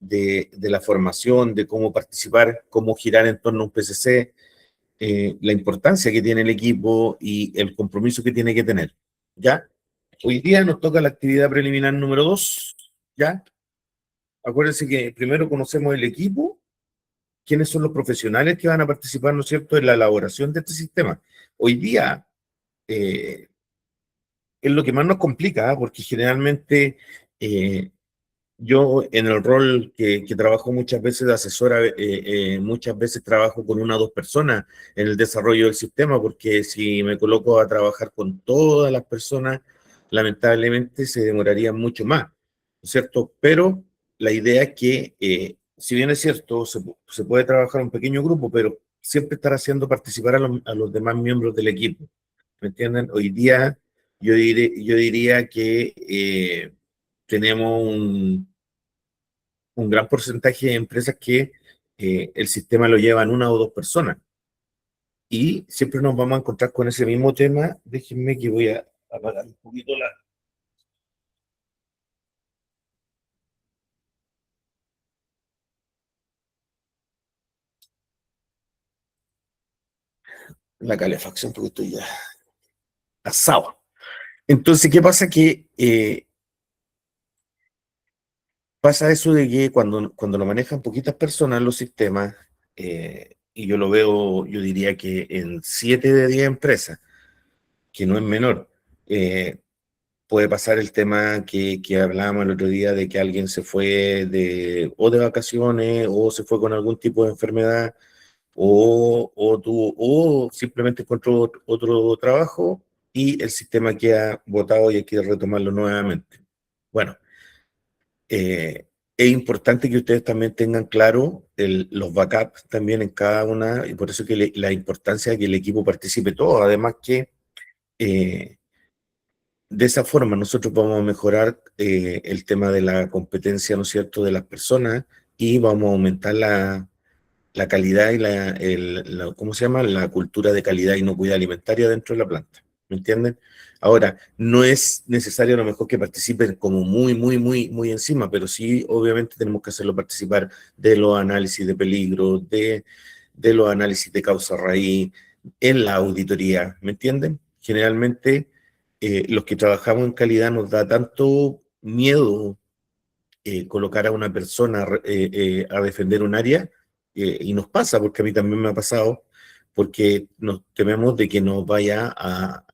de la formación, de cómo participar, cómo girar en torno a un PCC, la importancia que tiene el equipo y el compromiso que tiene que tener. ¿Ya? Hoy día nos toca la actividad preliminar número 2. ¿Ya? Acuérdense que primero conocemos el equipo, quiénes son los profesionales que van a participar, ¿no es cierto?, en la elaboración de este sistema. Hoy día es lo que más nos complica, porque generalmente yo en el rol que trabajo muchas veces de asesora, muchas veces trabajo con una o dos personas en el desarrollo del sistema, porque si me coloco a trabajar con todas las personas, lamentablemente se demoraría mucho más, ¿no es cierto? Pero la idea es que, si bien es cierto, se puede trabajar un pequeño grupo, pero siempre estar haciendo participar a los demás miembros del equipo, ¿me entienden? Hoy día yo diría que tenemos un gran porcentaje de empresas que el sistema lo llevan una o dos personas. Y siempre nos vamos a encontrar con ese mismo tema. Déjenme que voy a apagar un poquito la calefacción, porque estoy ya asado. Entonces, ¿qué pasa? Que pasa eso de que cuando lo manejan poquitas personas los sistemas, y yo lo veo, yo diría que en 7 de 10 empresas, que no es menor, puede pasar el tema que hablábamos el otro día de que alguien se fue o de vacaciones o se fue con algún tipo de enfermedad o simplemente encontró otro trabajo y el sistema queda botado y hay que retomarlo nuevamente. Bueno, es importante que ustedes también tengan claro los backups también en cada una, y por eso que la importancia de que el equipo participe todo. Además que de esa forma nosotros vamos a mejorar el tema de la competencia, ¿no es cierto?, de las personas, y vamos a aumentar la calidad y ¿cómo se llama?, la cultura de calidad y inocuidad alimentaria dentro de la planta. ¿Me entienden? Ahora, no es necesario a lo mejor que participen como muy, muy, muy, muy encima, pero sí, obviamente tenemos que hacerlo participar de los análisis de peligro, de los análisis de causa raíz, en la auditoría. ¿Me entienden? Generalmente, los que trabajamos en calidad nos da tanto miedo colocar a una persona a defender un área, y nos pasa, porque a mí también me ha pasado, porque nos tememos de que nos vaya a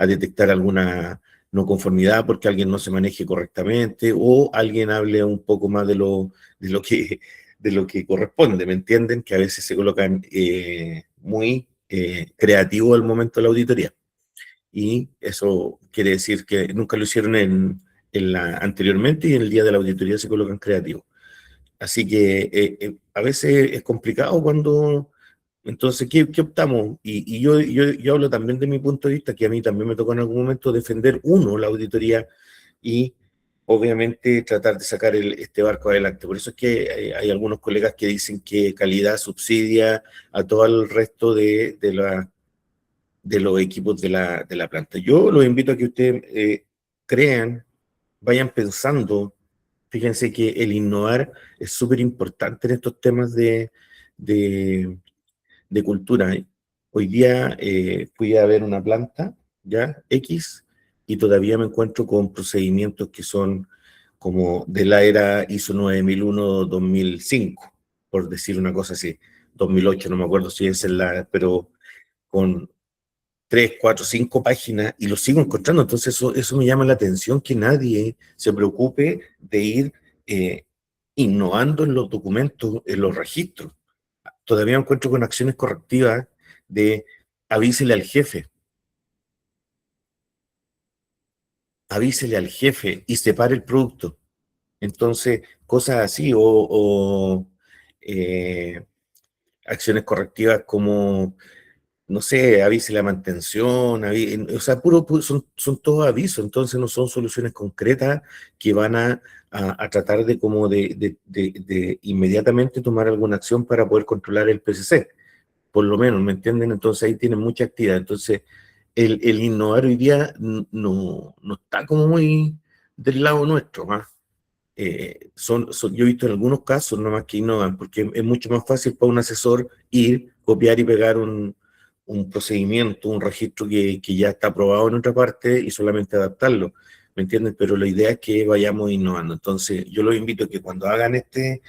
detectar alguna no conformidad porque alguien no se maneje correctamente o alguien hable un poco más de lo que corresponde, ¿me entienden? Que a veces se colocan muy creativos al momento de la auditoría. Y eso quiere decir que nunca lo hicieron anteriormente y en el día de la auditoría se colocan creativos. Así que a veces es complicado cuando... Entonces, ¿qué optamos? Y yo hablo también de mi punto de vista, que a mí también me tocó en algún momento defender la auditoría y obviamente tratar de sacar este barco adelante. Por eso es que hay algunos colegas que dicen que calidad subsidia a todo el resto de los equipos de la planta. Yo los invito a que ustedes crean, vayan pensando. Fíjense que el innovar es súper importante en estos temas de, de cultura. Hoy día fui a ver una planta, ya, X, y todavía me encuentro con procedimientos que son como de la era ISO 9001-2005, por decir una cosa así, 2008, no me acuerdo si es pero con 3, 4, 5 páginas y lo sigo encontrando. Entonces eso me llama la atención, que nadie se preocupe de ir innovando en los documentos, en los registros. Todavía me encuentro con acciones correctivas de avísele al jefe y separe el producto. Entonces, cosas así, eh, acciones correctivas como no sé, avise la mantención, o sea, son todos avisos, entonces no son soluciones concretas que van a tratar de como de inmediatamente tomar alguna acción para poder controlar el PCC, por lo menos, ¿me entienden? Entonces ahí tienen mucha actividad. Entonces, el innovar hoy día no está como muy del lado nuestro, ¿ah? yo he visto en algunos casos nomás que innovan, porque es mucho más fácil para un asesor ir, copiar y pegar un procedimiento, un registro que ya está aprobado en otra parte y solamente adaptarlo, ¿me entiendes? Pero la idea es que vayamos innovando. Entonces, yo los invito a que cuando hagan este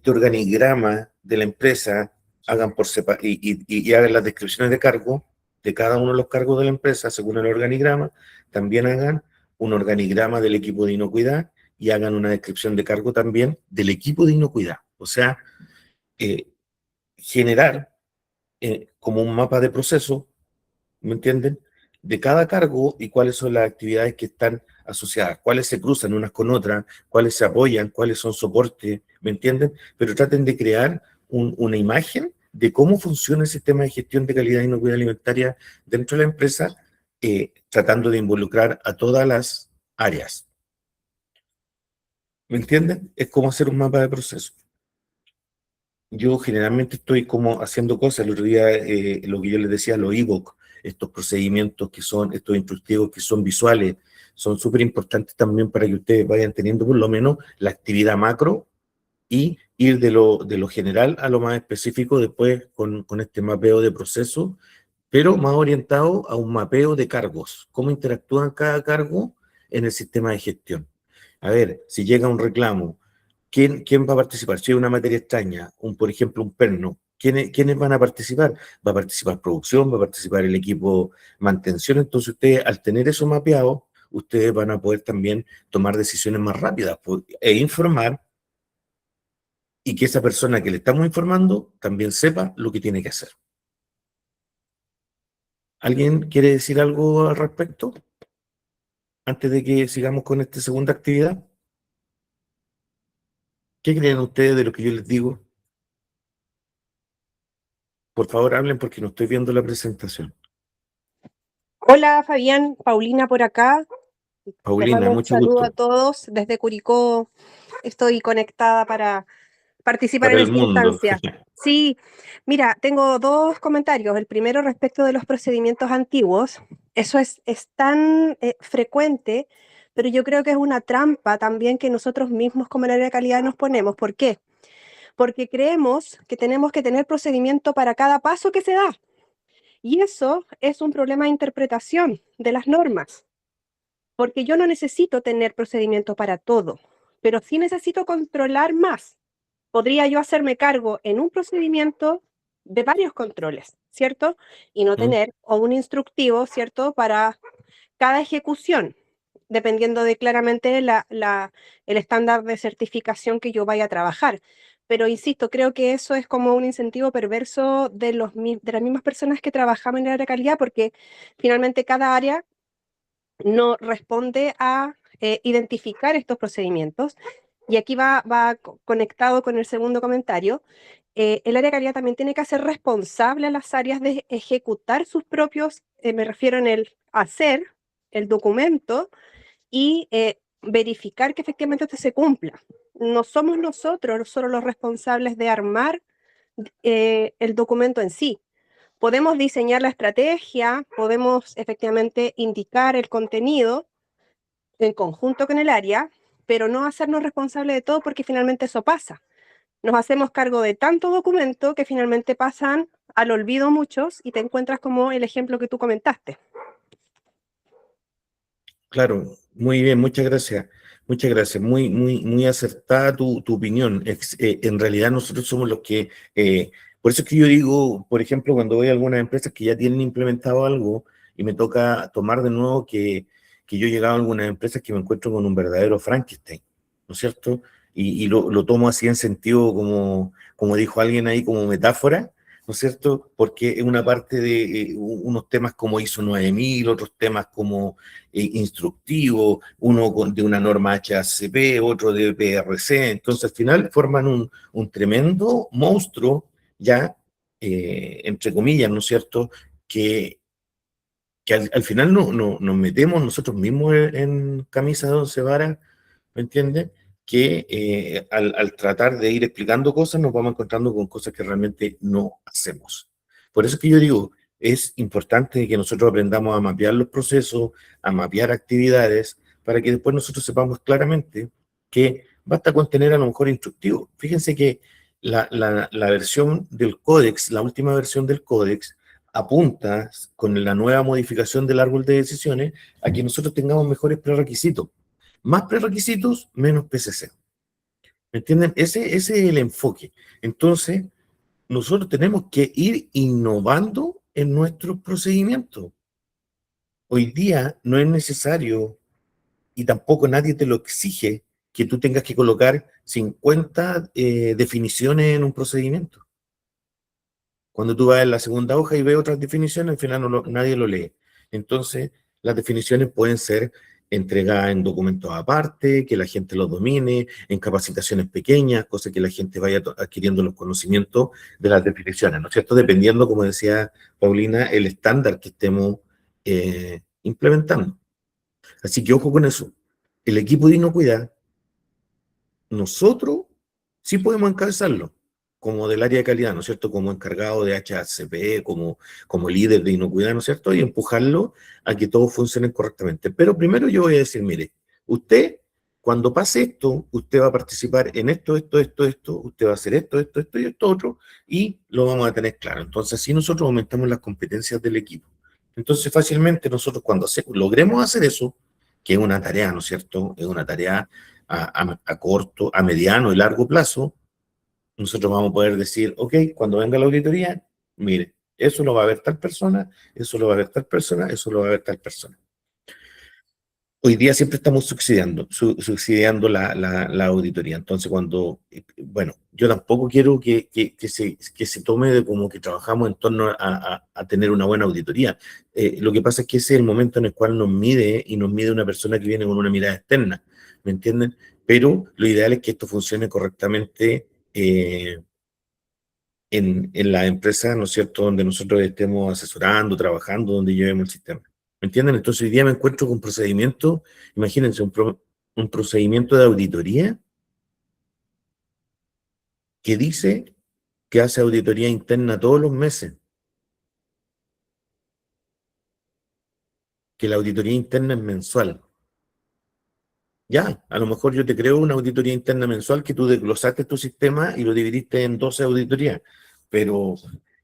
organigrama de la empresa, hagan por y hagan las descripciones de cargo de cada uno de los cargos de la empresa según el organigrama, también hagan un organigrama del equipo de inocuidad y hagan una descripción de cargo también del equipo de inocuidad. O sea, eh, generar como un mapa de proceso, ¿me entienden? De cada cargo y cuáles son las actividades que están asociadas, cuáles se cruzan unas con otras, cuáles se apoyan, cuáles son soporte, ¿me entienden? Pero traten de crear una imagen de cómo funciona el sistema de gestión de calidad y inocuidad alimentaria dentro de la empresa, tratando de involucrar a todas las áreas. ¿Me entienden? Es como hacer un mapa de proceso. Yo generalmente estoy como haciendo cosas. El otro día, lo que yo les decía, los ebook, estos procedimientos que son, estos instructivos que son visuales, son súper importantes también para que ustedes vayan teniendo por lo menos la actividad macro y ir de lo general a lo más específico después con este mapeo de procesos, pero más orientado a un mapeo de cargos, cómo interactúan cada cargo en el sistema de gestión. A ver, si llega un reclamo, ¿quién va a participar? Si hay una materia extraña, por ejemplo, un perno, ¿quiénes van a participar? Va a participar producción, va a participar el equipo mantención. Entonces ustedes, al tener eso mapeado, ustedes van a poder también tomar decisiones más rápidas e informar, y que esa persona que le estamos informando también sepa lo que tiene que hacer. ¿Alguien quiere decir algo al respecto antes de que sigamos con esta segunda actividad? ¿Qué creen ustedes de lo que yo les digo? Por favor, hablen porque no estoy viendo la presentación. Hola Fabián, Paulina por acá. Les Paulina, mando un mucho saludo a gusto. todos. Desde Curicó estoy conectada para participar Para en el esta mundo. instancia. Sí, mira, tengo dos comentarios. El primero respecto de los procedimientos antiguos. Eso es tan frecuente, pero yo creo que es una trampa también que nosotros mismos como el área de calidad nos ponemos. ¿Por qué? Porque creemos que tenemos que tener procedimiento para cada paso que se da. Y eso es un problema de interpretación de las normas. Porque yo no necesito tener procedimiento para todo, pero sí necesito controlar más. Podría yo hacerme cargo en un procedimiento de varios controles, ¿cierto? Y no ¿Mm? tener o un instructivo, ¿cierto? Para cada ejecución, dependiendo de claramente el estándar de certificación que yo vaya a trabajar. Pero insisto, creo que eso es como un incentivo perverso de las mismas personas que trabajamos en el área de calidad, porque finalmente cada área no responde a identificar estos procedimientos. Y aquí va conectado con el segundo comentario. El área de calidad también tiene que hacer responsable a las áreas de ejecutar sus propios, me refiero en el hacer el documento y verificar que efectivamente esto se cumpla. No somos nosotros solo los responsables de armar el documento en sí. Podemos diseñar la estrategia, podemos efectivamente indicar el contenido en conjunto con el área, pero no hacernos responsables de todo porque finalmente eso pasa. Nos hacemos cargo de tanto documento que finalmente pasan al olvido muchos y te encuentras como el ejemplo que tú comentaste. Claro, muy bien, muchas gracias. Muchas gracias. Muy, muy, muy acertada tu opinión. En realidad nosotros somos los que, por eso es que yo digo, por ejemplo, cuando voy a algunas empresas que ya tienen implementado algo y me toca tomar de nuevo que yo he llegado a algunas empresas que me encuentro con un verdadero Frankenstein, ¿no es cierto? Y lo tomo así en sentido como dijo alguien ahí, como metáfora, ¿no es cierto? Porque es una parte de unos temas como ISO 9000, otros temas como instructivo, uno de una norma HACCP, otro de PRC, entonces al final forman un tremendo monstruo, ya, entre comillas, ¿no es cierto?, que al final nos metemos nosotros mismos en camisa de once varas, ¿me entiendes? Que al tratar de ir explicando cosas nos vamos encontrando con cosas que realmente no hacemos. Por eso es que yo digo, es importante que nosotros aprendamos a mapear los procesos, a mapear actividades, para que después nosotros sepamos claramente que basta con tener a lo mejor instructivo. Fíjense que la versión del códex, la última versión del códex, apunta con la nueva modificación del árbol de decisiones a que nosotros tengamos mejores prerequisitos. Más prerequisitos, menos PCC. ¿Me entienden? Ese es el enfoque. Entonces, nosotros tenemos que ir innovando en nuestros procedimientos. Hoy día no es necesario, y tampoco nadie te lo exige, que tú tengas que colocar 50 definiciones en un procedimiento. Cuando tú vas en la segunda hoja y ves otras definiciones, al final nadie lo lee. Entonces, las definiciones pueden ser entregadas en documentos aparte, que la gente los domine, en capacitaciones pequeñas, cosas que la gente vaya adquiriendo los conocimientos de las definiciones, ¿no es cierto? Dependiendo, como decía Paulina, el estándar que estemos implementando. Así que ojo con eso. El equipo de inocuidad, nosotros sí podemos encabezarlo, como del área de calidad, ¿no es cierto? Como encargado de HACP, como líder de inocuidad, ¿no es cierto? Y empujarlo a que todo funcione correctamente. Pero primero yo voy a decir, mire, usted, cuando pase esto, usted va a participar en esto, usted va a hacer esto y esto otro, y lo vamos a tener claro. Entonces, así nosotros aumentamos las competencias del equipo. Entonces, fácilmente nosotros cuando logremos hacer eso, que es una tarea, ¿no es cierto? Es una tarea a corto, a mediano y largo plazo, nosotros vamos a poder decir, ok, cuando venga la auditoría, mire, eso lo va a ver tal persona, eso lo va a ver tal persona, eso lo va a ver tal persona. Hoy día siempre estamos subsidiando la auditoría. Entonces, bueno, yo tampoco quiero que se tome de como que trabajamos en torno a tener una buena auditoría. Lo que pasa es que ese es el momento en el cual nos mide y nos mide una persona que viene con una mirada externa, ¿me entienden? Pero lo ideal es que esto funcione correctamente en la empresa, ¿no es cierto?, donde nosotros estemos asesorando, trabajando, donde llevemos el sistema. ¿Me entienden? Entonces hoy día me encuentro con procedimientos, imagínense, un procedimiento de auditoría que dice que hace auditoría interna todos los meses, que la auditoría interna es mensual. Ya, a lo mejor yo te creo una auditoría interna mensual que tú desglosaste tu sistema y lo dividiste en 12 auditorías, pero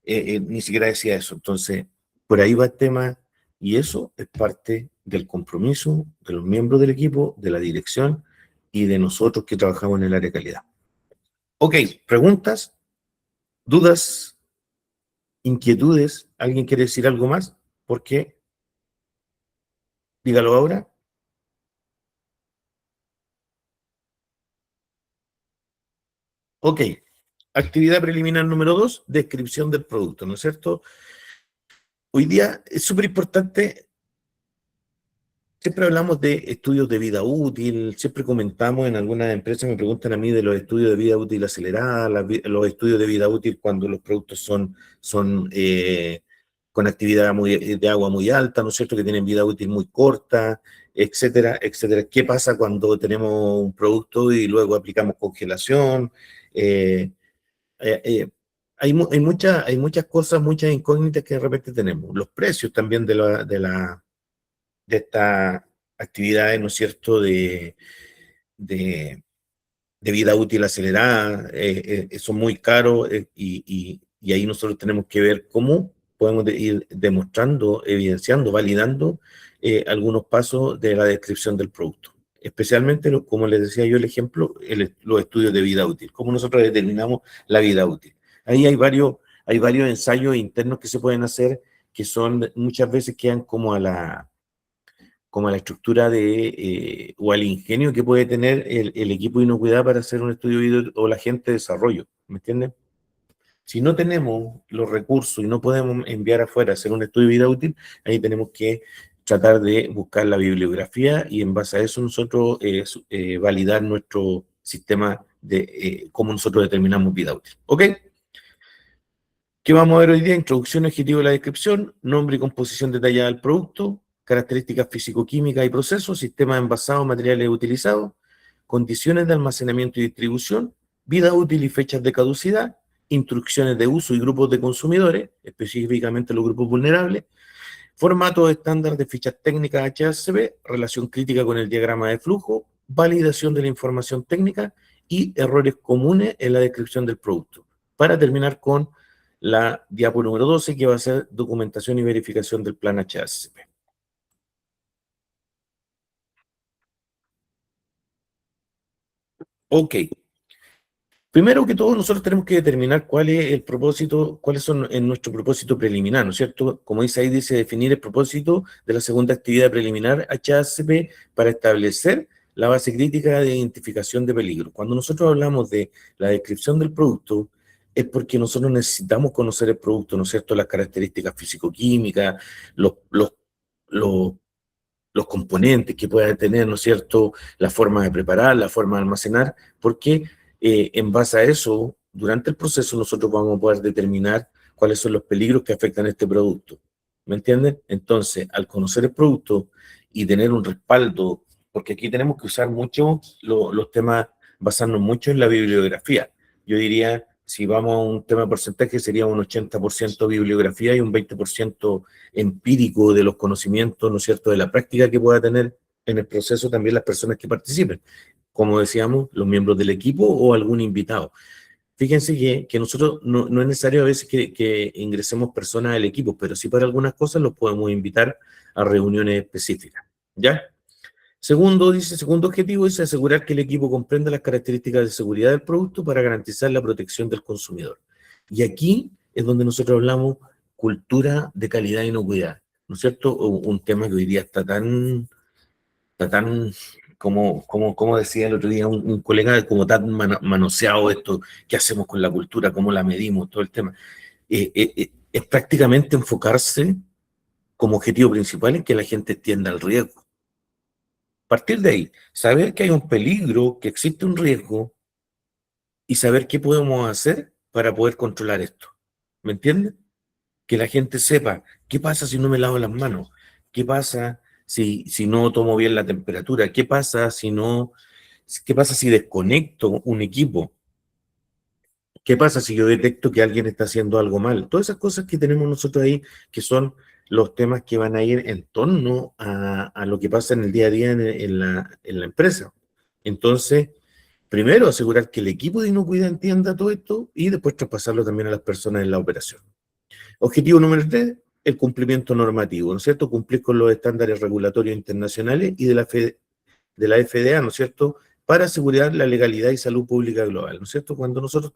ni siquiera decía eso. Entonces, por ahí va el tema y eso es parte del compromiso de los miembros del equipo, de la dirección y de nosotros que trabajamos en el área de calidad. Ok, preguntas, dudas, inquietudes. ¿Alguien quiere decir algo más? ¿Por qué? Dígalo ahora. Ok, actividad preliminar número 2, descripción del producto, ¿no es cierto? Hoy día es súper importante, siempre hablamos de estudios de vida útil, siempre comentamos en algunas empresas, me preguntan a mí de los estudios de vida útil acelerada, los estudios de vida útil cuando los productos son con actividad de agua muy alta, ¿no es cierto?, que tienen vida útil muy corta, etcétera, etcétera. ¿Qué pasa cuando tenemos un producto y luego aplicamos congelación? Eh, eh, eh, hay muchas cosas, muchas incógnitas que de repente tenemos. Los precios también de estas actividades, ¿no es cierto?, de, de vida útil acelerada, son muy caros y ahí nosotros tenemos que ver cómo podemos ir demostrando, evidenciando, validando algunos pasos de la descripción del producto. Especialmente, como les decía yo el ejemplo, los estudios de vida útil, cómo nosotros determinamos la vida útil. Ahí hay varios ensayos internos que se pueden hacer que son muchas veces quedan como a la estructura o al ingenio que puede tener el equipo de inocuidad para hacer un estudio de video o la gente de desarrollo, ¿me entienden? Si no tenemos los recursos y no podemos enviar afuera a hacer un estudio de vida útil, ahí tenemos que tratar de buscar la bibliografía y en base a eso nosotros validar nuestro sistema de cómo nosotros determinamos vida útil. ¿Ok? ¿Qué vamos a ver hoy día? Introducción, objetivo de la descripción, nombre y composición detallada del producto, características físico-químicas y procesos, sistemas envasados, materiales utilizados, condiciones de almacenamiento y distribución, vida útil y fechas de caducidad, instrucciones de uso y grupos de consumidores, específicamente los grupos vulnerables, formato estándar de fichas técnicas HACCP, relación crítica con el diagrama de flujo, validación de la información técnica y errores comunes en la descripción del producto. Para terminar con la diapo número 12, que va a ser documentación y verificación del plan HACCP. Ok. Primero que todo, nosotros tenemos que determinar cuál es el propósito, cuáles son en nuestro propósito preliminar, ¿no es cierto? Como dice ahí, dice definir el propósito de la segunda actividad preliminar HACCP para establecer la base crítica de identificación de peligro. Cuando nosotros hablamos de la descripción del producto, es porque nosotros necesitamos conocer el producto, ¿no es cierto? Las características físico-químicas, los, los, los los componentes que pueda tener, ¿no es cierto?, la forma de preparar, la forma de almacenar, porque en base a eso, durante el proceso, nosotros vamos a poder determinar cuáles son los peligros que afectan a este producto. ¿Me entienden? Entonces, al conocer el producto y tener un respaldo, porque aquí tenemos que usar mucho los temas, basarnos mucho en la bibliografía. Yo diría, si vamos a un tema de porcentaje, sería un 80% bibliografía y un 20% empírico de los conocimientos, ¿no es cierto?, de la práctica que pueda tener en el proceso también las personas que participen, como decíamos, los miembros del equipo o algún invitado. Fíjense que nosotros no es necesario a veces que ingresemos personas al equipo, pero sí para algunas cosas los podemos invitar a reuniones específicas, ¿ya? Segundo, dice, segundo objetivo es asegurar que el equipo comprenda las características de seguridad del producto para garantizar la protección del consumidor. Y aquí es donde nosotros hablamos cultura de calidad y inocuidad, ¿no es cierto? Un tema que hoy día está tan como decía el otro día un colega, como tan manoseado esto, qué hacemos con la cultura, cómo la medimos, todo el tema. Es prácticamente enfocarse como objetivo principal en que la gente entienda el riesgo. Partir de ahí, saber que hay un peligro, que existe un riesgo y saber qué podemos hacer para poder controlar esto. ¿Me entienden? Que la gente sepa qué pasa si no me lavo las manos, qué pasa si no tomo bien la temperatura, qué pasa si no, qué pasa si desconecto un equipo, qué pasa si yo detecto que alguien está haciendo algo mal. Todas esas cosas que tenemos nosotros ahí, que son los temas que van a ir en torno a lo que pasa en el día a día en la empresa. Entonces, primero asegurar que el equipo de inocuidad entienda todo esto y después traspasarlo también a las personas en la operación. Objetivo número 3, el cumplimiento normativo, ¿no es cierto? Cumplir con los estándares regulatorios internacionales y de la FDA, ¿no es cierto? Para asegurar la legalidad y salud pública global, ¿no es cierto? Cuando nosotros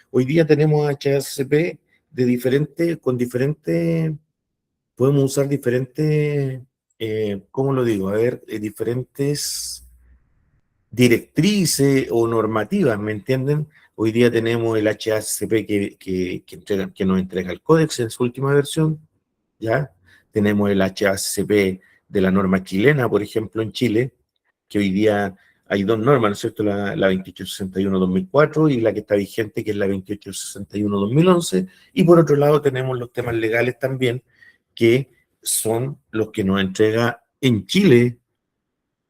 hoy día tenemos HACCP con diferentes, podemos usar diferentes, ¿cómo lo digo? A ver, diferentes directrices o normativas, ¿me entienden? Hoy día tenemos el HACCP que nos entrega el Códex en su última versión, ¿ya? Tenemos el HACCP de la norma chilena, por ejemplo, en Chile, que hoy día hay dos normas, ¿no es cierto? La 2861-2004 y la que está vigente, que es la 2861-2011, y por otro lado tenemos los temas legales también, que son los que nos entrega en Chile,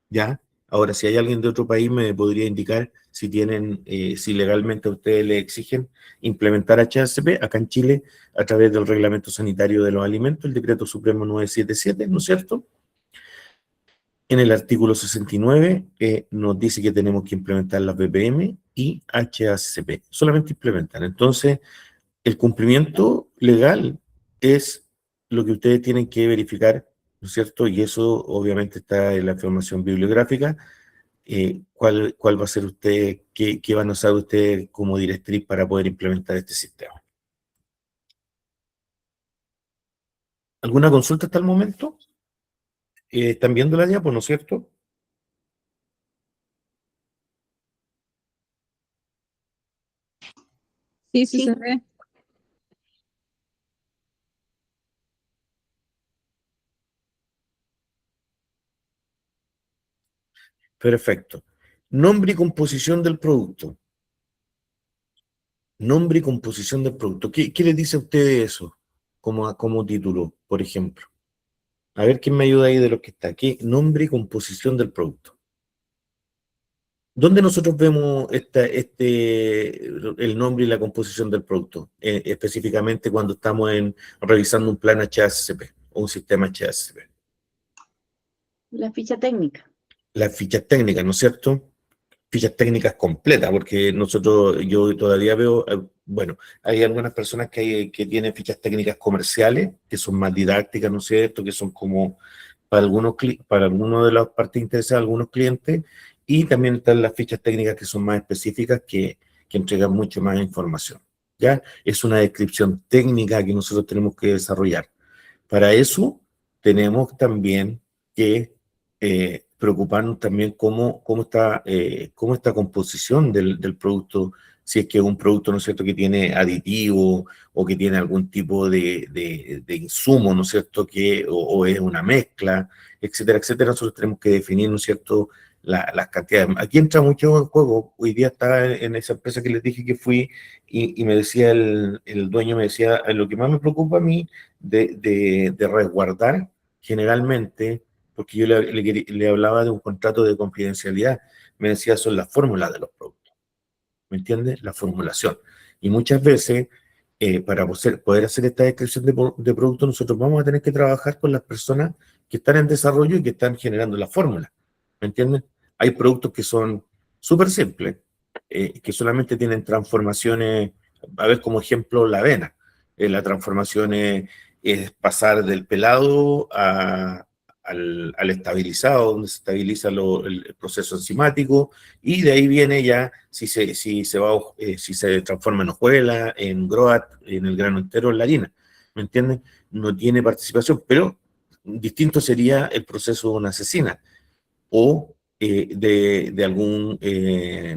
¿ya? Ahora, si hay alguien de otro país, me podría indicar si tienen, si legalmente a ustedes le exigen implementar HACCP acá en Chile a través del Reglamento Sanitario de los Alimentos, el Decreto Supremo 977, ¿no es cierto? En el artículo 69 nos dice que tenemos que implementar las BPM y HACCP, solamente implementar. Entonces, el cumplimiento legal es lo que ustedes tienen que verificar, ¿no es cierto? Y eso obviamente está en la información bibliográfica. ¿Cuál va a ser qué van a usar ustedes como directriz para poder implementar este sistema? ¿Alguna consulta hasta el momento? ¿Están viendo la diapo, no es cierto? Sí, sí se ve. Perfecto. Nombre y composición del producto. Nombre y composición del producto. ¿Qué les dice a ustedes eso como título, por ejemplo? A ver quién me ayuda ahí de los que está. ¿Qué nombre y composición del producto? ¿Dónde nosotros vemos el nombre y la composición del producto? Específicamente cuando estamos revisando un plan HACCP o un sistema HACCP. La ficha técnica. las fichas técnicas, ¿no es cierto? Fichas técnicas completas, porque yo todavía veo, bueno, hay algunas personas que tienen fichas técnicas comerciales, que son más didácticas, ¿no es cierto? Que son como para algunos de las partes interesadas, algunos clientes, y también están las fichas técnicas que son más específicas, que entregan mucho más información, ¿ya? Es una descripción técnica que nosotros tenemos que desarrollar. Para eso tenemos también que preocuparnos también cómo está composición del producto, si es que es un producto, ¿no es cierto?, que tiene aditivo o que tiene algún tipo de insumo, ¿no es cierto?, o es una mezcla, etcétera, etcétera. Nosotros tenemos que definir, ¿no es cierto?, las cantidades. Aquí entra mucho en juego. Hoy día estaba en esa empresa que les dije que fui y me decía el dueño, me decía, lo que más me preocupa a mí de resguardar generalmente, porque yo le hablaba de un contrato de confidencialidad, me decía son las fórmulas de los productos, ¿me entiendes? La formulación. Y muchas veces, para poder hacer esta descripción de producto, nosotros vamos a tener que trabajar con las personas que están en desarrollo y que están generando la fórmula, ¿me entiendes? Hay productos que son súper simples, que solamente tienen transformaciones, a ver como ejemplo la avena. La transformación es pasar del pelado al estabilizado, donde se estabiliza el proceso enzimático, y de ahí viene ya si se transforma en hojuela, en groat, en el grano entero, en la harina. ¿Me entienden? No tiene participación, pero distinto sería el proceso de una asesina o de algún,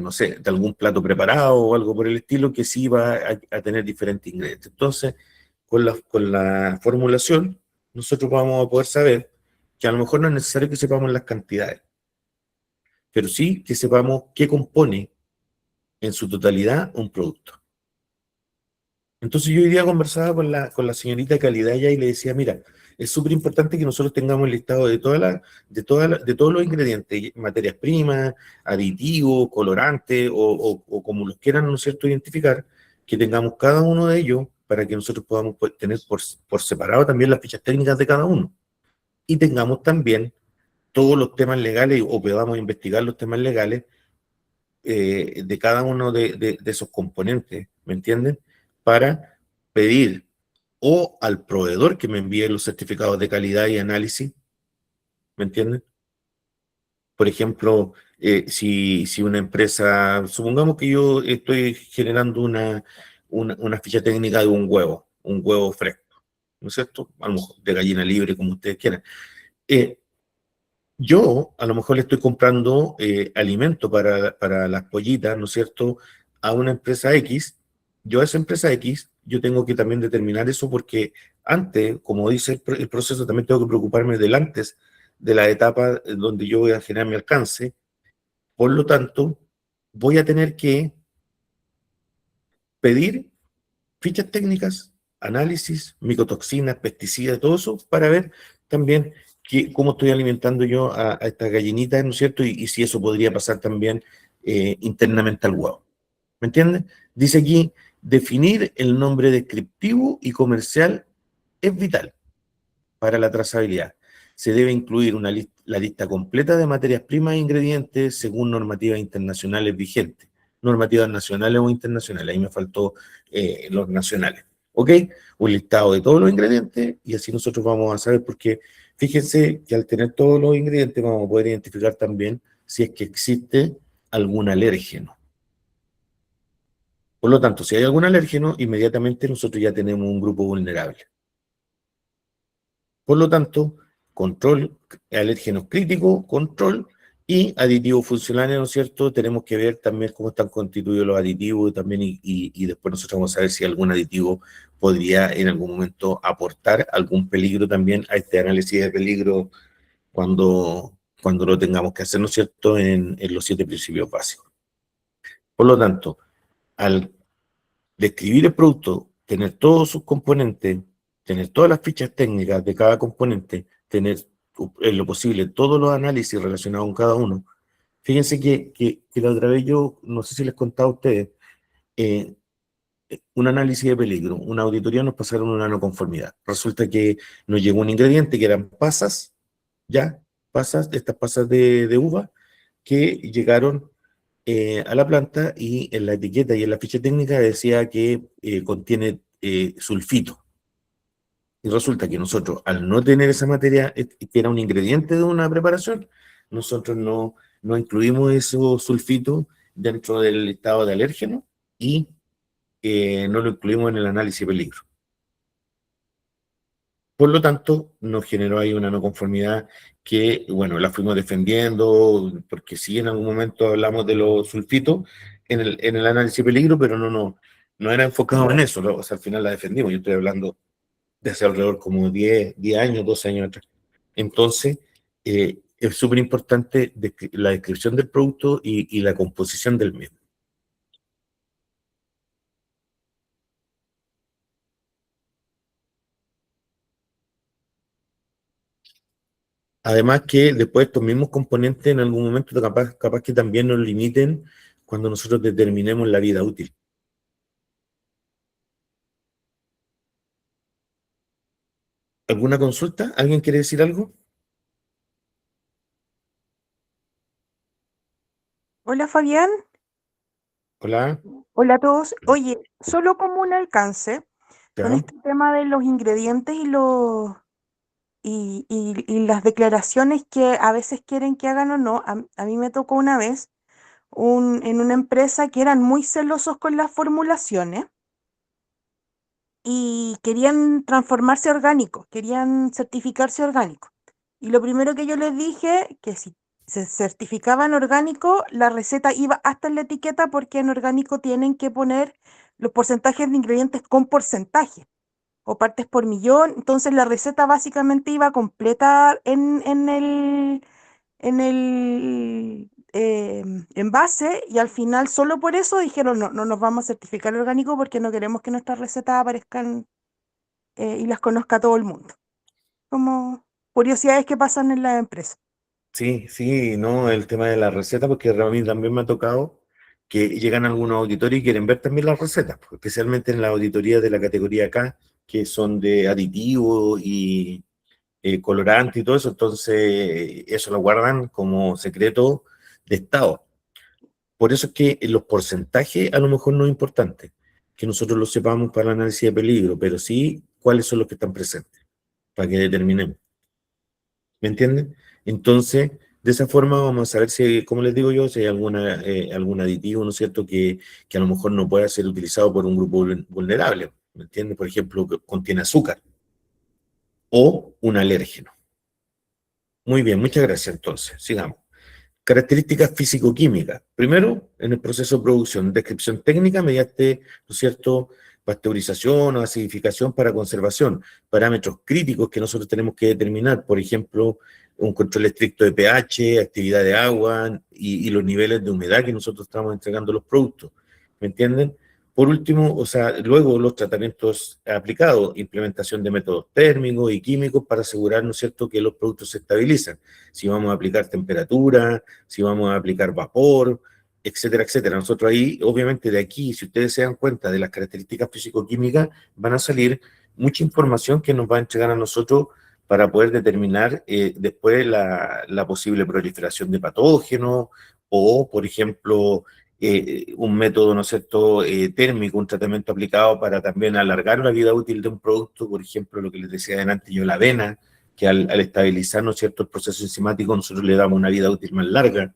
no sé, de algún plato preparado o algo por el estilo que sí va a tener diferentes ingredientes. Entonces, con la formulación, nosotros vamos a poder saber que a lo mejor no es necesario que sepamos las cantidades, pero sí que sepamos qué compone en su totalidad un producto. Entonces yo hoy día conversaba con la señorita de calidad ya y le decía, mira, es súper importante que nosotros tengamos el listado de todos los ingredientes, materias primas, aditivos, colorantes o como los quieran, ¿no es cierto?, identificar, que tengamos cada uno de ellos para que nosotros podamos tener por separado también las fichas técnicas de cada uno y tengamos también todos los temas legales o podamos investigar los temas legales de cada uno de esos componentes, ¿me entienden? Para pedir o al proveedor que me envíe los certificados de calidad y análisis, ¿me entienden? Por ejemplo, si una empresa, supongamos que yo estoy generando una ficha técnica de un huevo fresco, ¿no es cierto? A lo mejor de gallina libre, como ustedes quieran. Eh, Yo a lo mejor le estoy comprando alimento para las pollitas, ¿no es cierto?, a una empresa X. Yo a esa empresa X, yo tengo que también determinar eso porque antes, como dice el proceso, también tengo que preocuparme del antes de la etapa donde yo voy a generar mi alcance. Por lo tanto, voy a tener que pedir fichas técnicas, análisis, micotoxinas, pesticidas, todo eso, para ver también cómo estoy alimentando yo a estas gallinitas, ¿no es cierto? Y si eso podría pasar también internamente al huevo. ¿Me entiendes? Dice aquí, definir el nombre descriptivo y comercial es vital para la trazabilidad. Se debe incluir la lista completa de materias primas e ingredientes según normativas internacionales vigentes. Normativas nacionales o internacionales. Ahí me faltó los nacionales. ¿Ok? Un listado de todos los ingredientes y así nosotros vamos a saber porque fíjense que al tener todos los ingredientes vamos a poder identificar también si es que existe algún alérgeno. Por lo tanto, si hay algún alérgeno, inmediatamente nosotros ya tenemos un grupo vulnerable. Por lo tanto, control, alérgenos críticos, control y aditivos funcionales, ¿no es cierto? Tenemos que ver también cómo están constituidos los aditivos también y después nosotros vamos a ver si algún aditivo podría en algún momento aportar algún peligro también a este análisis de peligro cuando lo tengamos que hacer, ¿no es cierto?, en los 7 principios básicos. Por lo tanto, al describir el producto, tener todos sus componentes, tener todas las fichas técnicas de cada componente, tener en lo posible todos los análisis relacionados con cada uno. Fíjense que la otra vez yo, no sé si les contaba a ustedes, eh, un análisis de peligro, una auditoría nos pasaron una no conformidad. Resulta que nos llegó un ingrediente que eran pasas, ¿ya? estas pasas de uva que llegaron a la planta, y en la etiqueta y en la ficha técnica decía que contiene sulfito. Y resulta que nosotros, al no tener esa materia, que era un ingrediente de una preparación, nosotros no incluimos esos sulfitos dentro del listado de alérgenos, y no lo incluimos en el análisis de peligro. Por lo tanto, nos generó ahí una no conformidad que, bueno, la fuimos defendiendo, porque sí, en algún momento hablamos de los sulfitos en el análisis de peligro, pero no era enfocado en eso, ¿no? O sea, al final la defendimos. Yo estoy hablando de hace alrededor como 10 años, 12 años atrás. Entonces, es súper importante la descripción del producto y la composición del mismo. Además que después estos mismos componentes en algún momento capaz que también nos limiten cuando nosotros determinemos la vida útil. ¿Alguna consulta? ¿Alguien quiere decir algo? Hola Fabián, Hola. hola a todos. Oye, solo como un alcance con ¿Ya? este tema de los ingredientes y las declaraciones que a veces quieren que hagan o no. A mí me tocó una vez en una empresa que eran muy celosos con las formulaciones y querían transformarse orgánicos, querían certificarse orgánicos. Y lo primero que yo les dije, que si se certificaban orgánico, la receta iba hasta en la etiqueta porque en orgánico tienen que poner los porcentajes de ingredientes con porcentaje o partes por millón. Entonces la receta básicamente iba completa en el envase, y al final solo por eso dijeron no, no nos vamos a certificar orgánico porque no queremos que nuestras recetas aparezcan y las conozca todo el mundo. Como curiosidades que pasan en la empresa. Sí, sí, no, el tema de la receta, porque a mí también me ha tocado que llegan algunos auditores y quieren ver también las recetas, pues, especialmente en la auditoría de la categoría K, que son de aditivos y colorante y todo eso. Entonces eso lo guardan como secreto de Estado. Por eso es que los porcentajes a lo mejor no es importante que nosotros lo sepamos para el análisis de peligro, pero sí cuáles son los que están presentes, para que determinemos. ¿Me entienden? Entonces, de esa forma vamos a saber si, como les digo yo, si hay algún aditivo, ¿no es cierto?, que a lo mejor no pueda ser utilizado por un grupo vulnerable. ¿Me entienden? Por ejemplo, que contiene azúcar o un alérgeno. Muy bien, muchas gracias entonces. Sigamos. Características físico-químicas. Primero, en el proceso de producción, descripción técnica mediante, ¿no es cierto?, pasteurización o acidificación para conservación. Parámetros críticos que nosotros tenemos que determinar, por ejemplo, un control estricto de pH, actividad de agua y los niveles de humedad que nosotros estamos entregando a los productos. ¿Me entienden? Por último, o sea, luego los tratamientos aplicados, implementación de métodos térmicos y químicos para asegurar, ¿no es cierto?, que los productos se estabilizan. Si vamos a aplicar temperatura, si vamos a aplicar vapor, etcétera, etcétera. Nosotros ahí, obviamente de aquí, si ustedes se dan cuenta de las características físico-químicas, van a salir mucha información que nos va a entregar a nosotros para poder determinar después la posible proliferación de patógenos o, por ejemplo, un método, ¿no es cierto?, térmico, un tratamiento aplicado para también alargar la vida útil de un producto, por ejemplo, lo que les decía adelante yo, la avena, que al estabilizar, ¿no es cierto?, el proceso enzimático, nosotros le damos una vida útil más larga,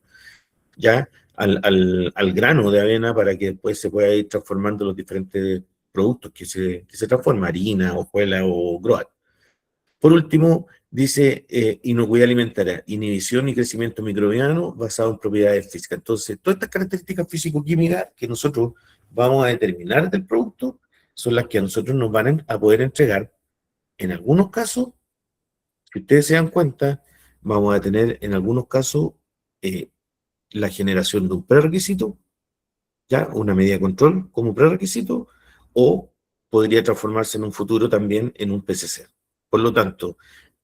ya, al grano de avena para que después se pueda ir transformando los diferentes productos que se transforman, harina, hojuela o groat. Por último, dice inocuidad alimentaria, inhibición y crecimiento microbiano basado en propiedades físicas. Entonces, todas estas características físico-químicas que nosotros vamos a determinar del producto son las que a nosotros nos van a poder entregar. En algunos casos, si ustedes se dan cuenta, vamos a tener en algunos casos la generación de un prerequisito, ya, una medida de control como prerequisito, o podría transformarse en un futuro también en un PCC. Por lo tanto,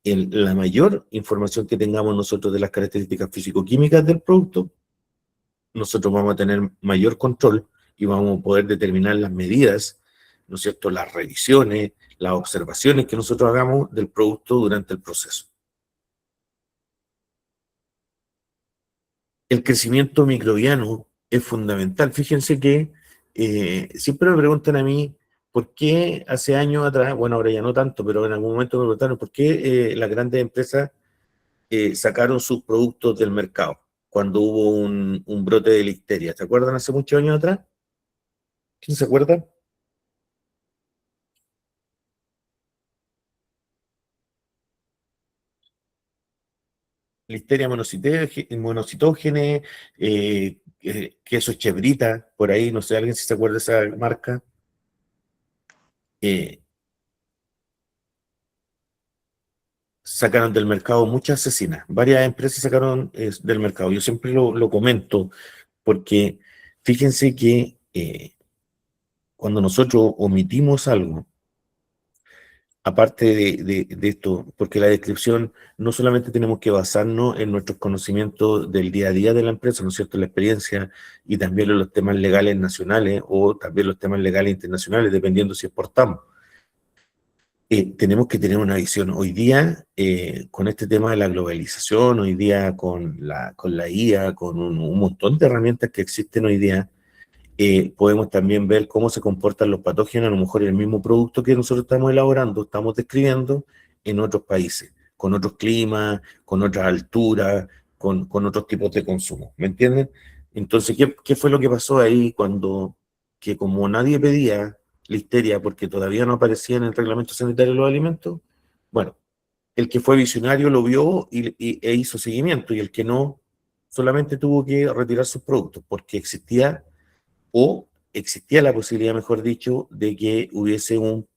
la mayor información que tengamos nosotros de las características físico-químicas del producto, nosotros vamos a tener mayor control y vamos a poder determinar las medidas, ¿no es cierto?, las revisiones, las observaciones que nosotros hagamos del producto durante el proceso. el crecimiento microbiano es fundamental. Fíjense que siempre me preguntan a mí, ¿por qué hace años atrás, bueno, ahora ya no tanto, pero en algún momento me preguntaron, ¿por qué las grandes empresas sacaron sus productos del mercado cuando hubo un brote de listeria? ¿Se acuerdan hace muchos años atrás? ¿Quién se acuerda? Listeria monocitógene, queso chebrita, por ahí, no sé, alguien si se acuerda de esa marca. Eh, Sacaron del mercado muchas asesinas, varias empresas sacaron del mercado. Yo siempre lo comento porque fíjense que cuando nosotros omitimos algo, aparte de esto, porque la descripción no solamente tenemos que basarnos en nuestros conocimientos del día a día de la empresa, ¿no es cierto?, la experiencia y también en los temas legales nacionales o también los temas legales internacionales, dependiendo si exportamos. Tenemos que tener una visión. Hoy día, con este tema de la globalización, hoy día con la IA, con un montón de herramientas que existen hoy día, podemos también ver cómo se comportan los patógenos, a lo mejor en el mismo producto que nosotros estamos elaborando, estamos describiendo en otros países, con otros climas, con otras alturas, con otros tipos de consumo. ¿Me entienden? Entonces, ¿qué fue lo que pasó ahí cuando, que como nadie pedía listeria porque todavía no aparecía en el reglamento sanitario de los alimentos? Bueno, el que fue visionario lo vio e hizo seguimiento, y el que no, solamente tuvo que retirar sus productos porque existía la posibilidad, mejor dicho, de que hubiese un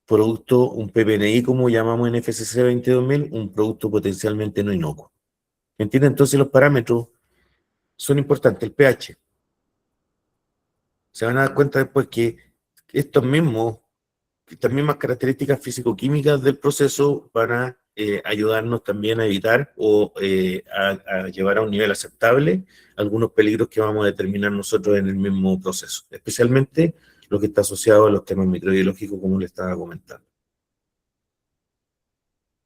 producto, un PPNI, como llamamos en FCC 22000, un producto potencialmente no inocuo. ¿Me entienden? Entonces los parámetros son importantes. El pH. Se van a dar cuenta después que estos mismos, estas mismas características físico-químicas del proceso van a ayudarnos también a evitar o a llevar a un nivel aceptable algunos peligros que vamos a determinar nosotros en el mismo proceso, especialmente lo que está asociado a los temas microbiológicos, como le estaba comentando.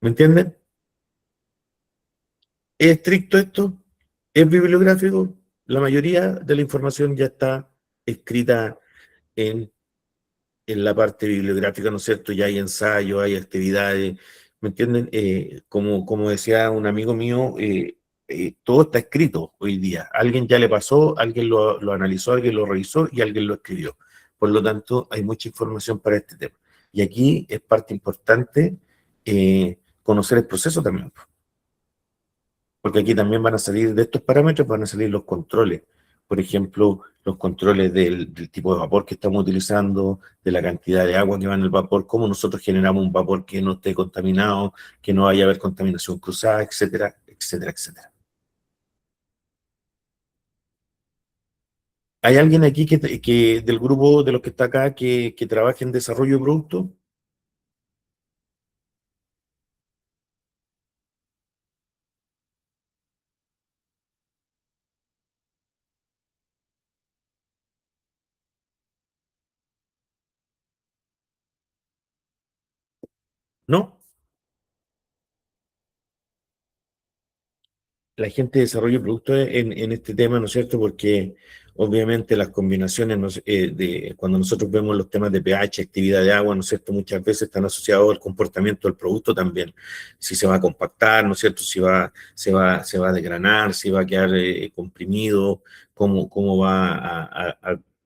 ¿Me entienden? ¿Es estricto esto? ¿Es bibliográfico? La mayoría de la información ya está escrita en la parte bibliográfica, ¿no es cierto? Ya hay ensayos, hay actividades, ¿me entienden? Como decía un amigo mío, todo está escrito hoy día. Alguien ya le pasó, alguien lo analizó, alguien lo revisó y alguien lo escribió. Por lo tanto, hay mucha información para este tema. Y aquí es parte importante conocer el proceso también, porque aquí también van a salir de estos parámetros, van a salir los controles. Por ejemplo, los controles del tipo de vapor que estamos utilizando, de la cantidad de agua que va en el vapor, cómo nosotros generamos un vapor que no esté contaminado, que no vaya a haber contaminación cruzada, etcétera, etcétera, etcétera. ¿Hay alguien aquí que del grupo de los que está acá que trabaje en desarrollo de productos? ¿No? La gente desarrolla productos en este tema, ¿no es cierto? Porque obviamente las combinaciones, cuando nosotros vemos los temas de pH, actividad de agua, ¿no es cierto? Muchas veces están asociados al comportamiento del producto también. Si se va a compactar, ¿no es cierto? Si se va a desgranar, si va a quedar comprimido, cómo va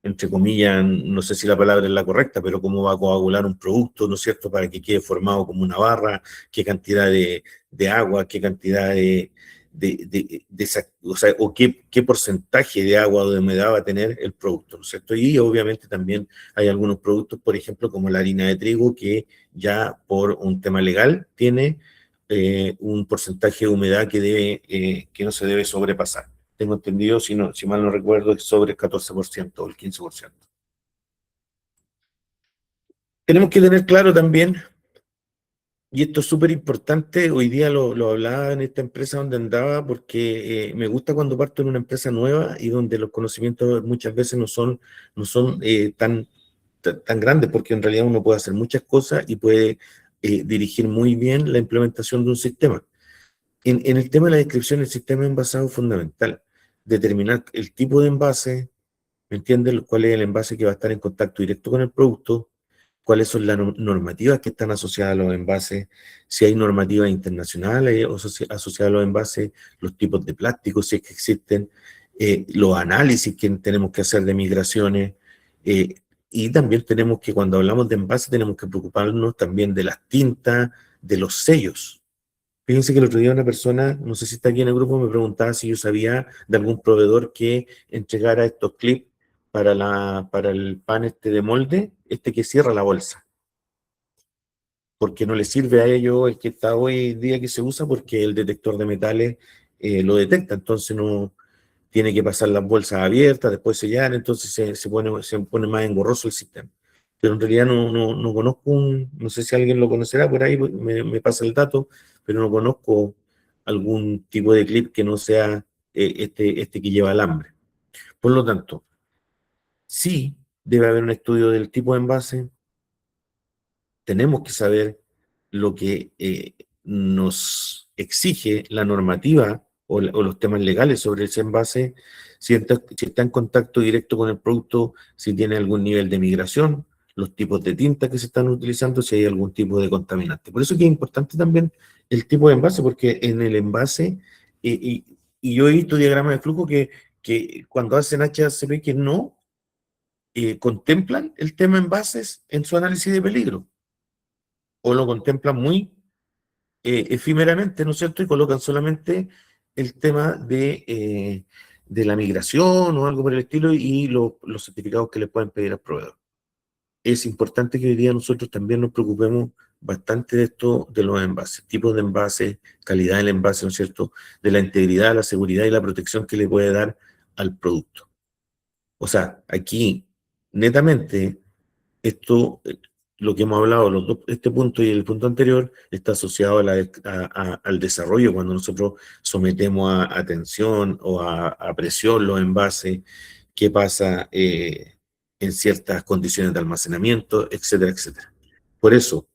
entre comillas, no sé si la palabra es la correcta, pero cómo va a coagular un producto, ¿no es cierto? Para que quede formado como una barra, qué cantidad de agua, qué cantidad o sea, o qué porcentaje de agua o de humedad va a tener el producto, ¿no es cierto? Y obviamente también hay algunos productos, por ejemplo, como la harina de trigo, que ya por un tema legal tiene un porcentaje de humedad que no se debe sobrepasar. Tengo entendido, si mal no recuerdo, es sobre el 14% o el 15%. Tenemos que tener claro también, y esto es súper importante, hoy día lo hablaba en esta empresa donde andaba, porque me gusta cuando parto en una empresa nueva y donde los conocimientos muchas veces no son tan grandes, porque en realidad uno puede hacer muchas cosas y puede dirigir muy bien la implementación de un sistema. En el tema de la descripción, el sistema envasado es fundamental. Determinar el tipo de envase, ¿me entiendes? ¿Cuál es el envase que va a estar en contacto directo con el producto? ¿Cuáles son las normativas que están asociadas a los envases? Si hay normativas internacionales asociadas a los envases, los tipos de plásticos, si es que existen, los análisis que tenemos que hacer de migraciones. eh, y también tenemos que, cuando hablamos de envases, tenemos que preocuparnos también de las tintas, de los sellos. Fíjense que el otro día una persona, no sé si está aquí en el grupo, me preguntaba si yo sabía de algún proveedor que entregara estos clips para el pan este de molde, este que cierra la bolsa, porque no le sirve a ellos el que está hoy día que se usa, porque el detector de metales lo detecta, entonces no tiene que pasar las bolsas abiertas, después sellar, entonces se pone más engorroso el sistema. Pero en realidad no conozco no sé si alguien lo conocerá por ahí, me pasa el dato, pero no conozco algún tipo de clip que no sea este que lleva alambre. Por lo tanto, sí debe haber un estudio del tipo de envase, tenemos que saber lo que nos exige la normativa o los temas legales sobre ese envase, si está en contacto directo con el producto, si tiene algún nivel de migración, los tipos de tinta que se están utilizando, si hay algún tipo de contaminante. Por eso que es importante también el tipo de envase, porque en el envase, y yo he visto diagramas de flujo que cuando hacen HACCP que no contemplan el tema envases en su análisis de peligro o lo contemplan muy efímeramente, ¿no es cierto? Y colocan solamente el tema de la migración o algo por el estilo y los certificados que le pueden pedir al proveedor. Es importante que hoy día nosotros también nos preocupemos bastante de esto, de los envases, tipos de envases, calidad del envase, ¿no es cierto? De la integridad, la seguridad y la protección que le puede dar al producto. O sea, aquí, netamente, esto, lo que hemos hablado, este punto y el punto anterior, está asociado al desarrollo cuando nosotros sometemos a tensión o a presión los envases, qué pasa en ciertas condiciones de almacenamiento, etcétera, etcétera. Por eso,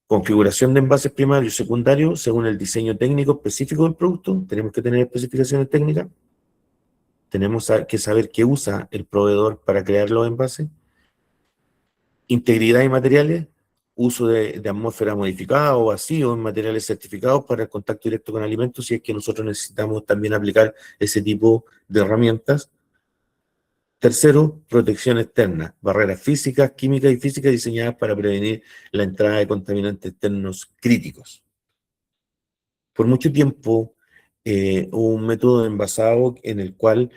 configuración de envases primarios y secundarios según el diseño técnico específico del producto, tenemos que tener especificaciones técnicas, tenemos que saber qué usa el proveedor para crear los envases. Integridad y materiales, uso de atmósfera modificada o vacío en materiales certificados para el contacto directo con alimentos, si es que nosotros necesitamos también aplicar ese tipo de herramientas. Tercero, protección externa, barreras físicas, químicas y físicas diseñadas para prevenir la entrada de contaminantes externos críticos. Por mucho tiempo hubo un método envasado en el cual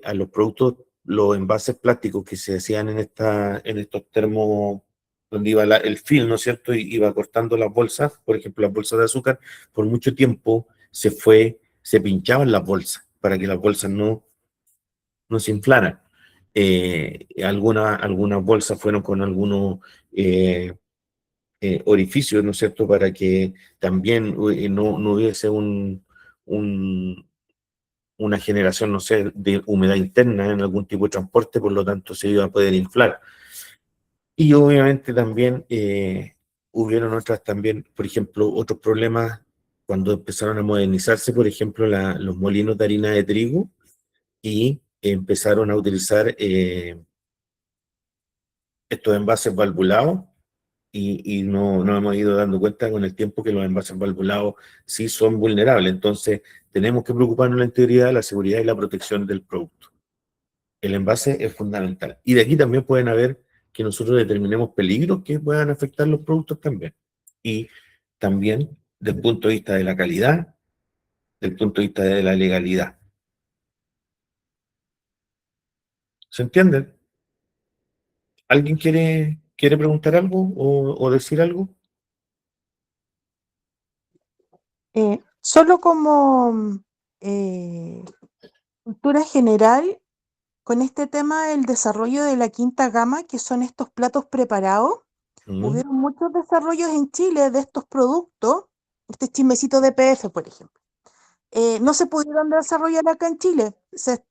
a los productos, los envases plásticos que se hacían en estos termos donde iba el film, ¿no es cierto? Y iba cortando las bolsas, por ejemplo, las bolsas de azúcar, por mucho tiempo se pinchaban las bolsas para que las bolsas no se inflaran. Algunas bolsas fueron con algunos orificios, ¿no es cierto?, para que también no hubiese un, una generación, no sé, de humedad interna en algún tipo de transporte, por lo tanto se iba a poder inflar. Y obviamente también hubieron otras también, por ejemplo, otros problemas cuando empezaron a modernizarse, por ejemplo, los molinos de harina de trigo y empezaron a utilizar estos envases valvulados y no nos hemos ido dando cuenta con el tiempo que los envases valvulados sí son vulnerables. Entonces, tenemos que preocuparnos de la integridad, la seguridad y la protección del producto. El envase es fundamental. Y de aquí también pueden haber que nosotros determinemos peligros que puedan afectar los productos también. Y también desde el punto de vista de la calidad, desde el punto de vista de la legalidad. ¿Se entiende? ¿Alguien quiere preguntar algo o decir algo? Solo como eh, cultura general, con este tema del desarrollo de la quinta gama, que son estos platos preparados, Mm. hubieron muchos desarrollos en Chile de estos productos, este chismecito de PF, por ejemplo. No se pudieron desarrollar acá en Chile.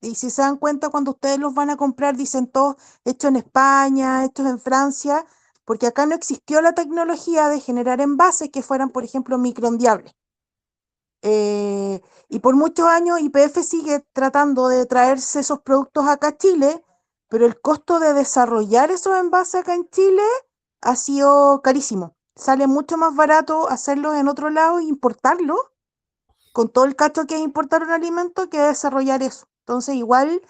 Y si se dan cuenta, cuando ustedes los van a comprar, dicen todos hechos en España, hechos en Francia, porque acá no existió la tecnología de generar envases que fueran, por ejemplo, microondeables. Y por muchos años YPF sigue tratando de traerse esos productos acá a Chile, pero el costo de desarrollar esos envases acá en Chile ha sido carísimo. Sale mucho más barato hacerlos en otro lado e importarlos, con todo el cacho que es importar un alimento, que desarrollar eso. Entonces, igual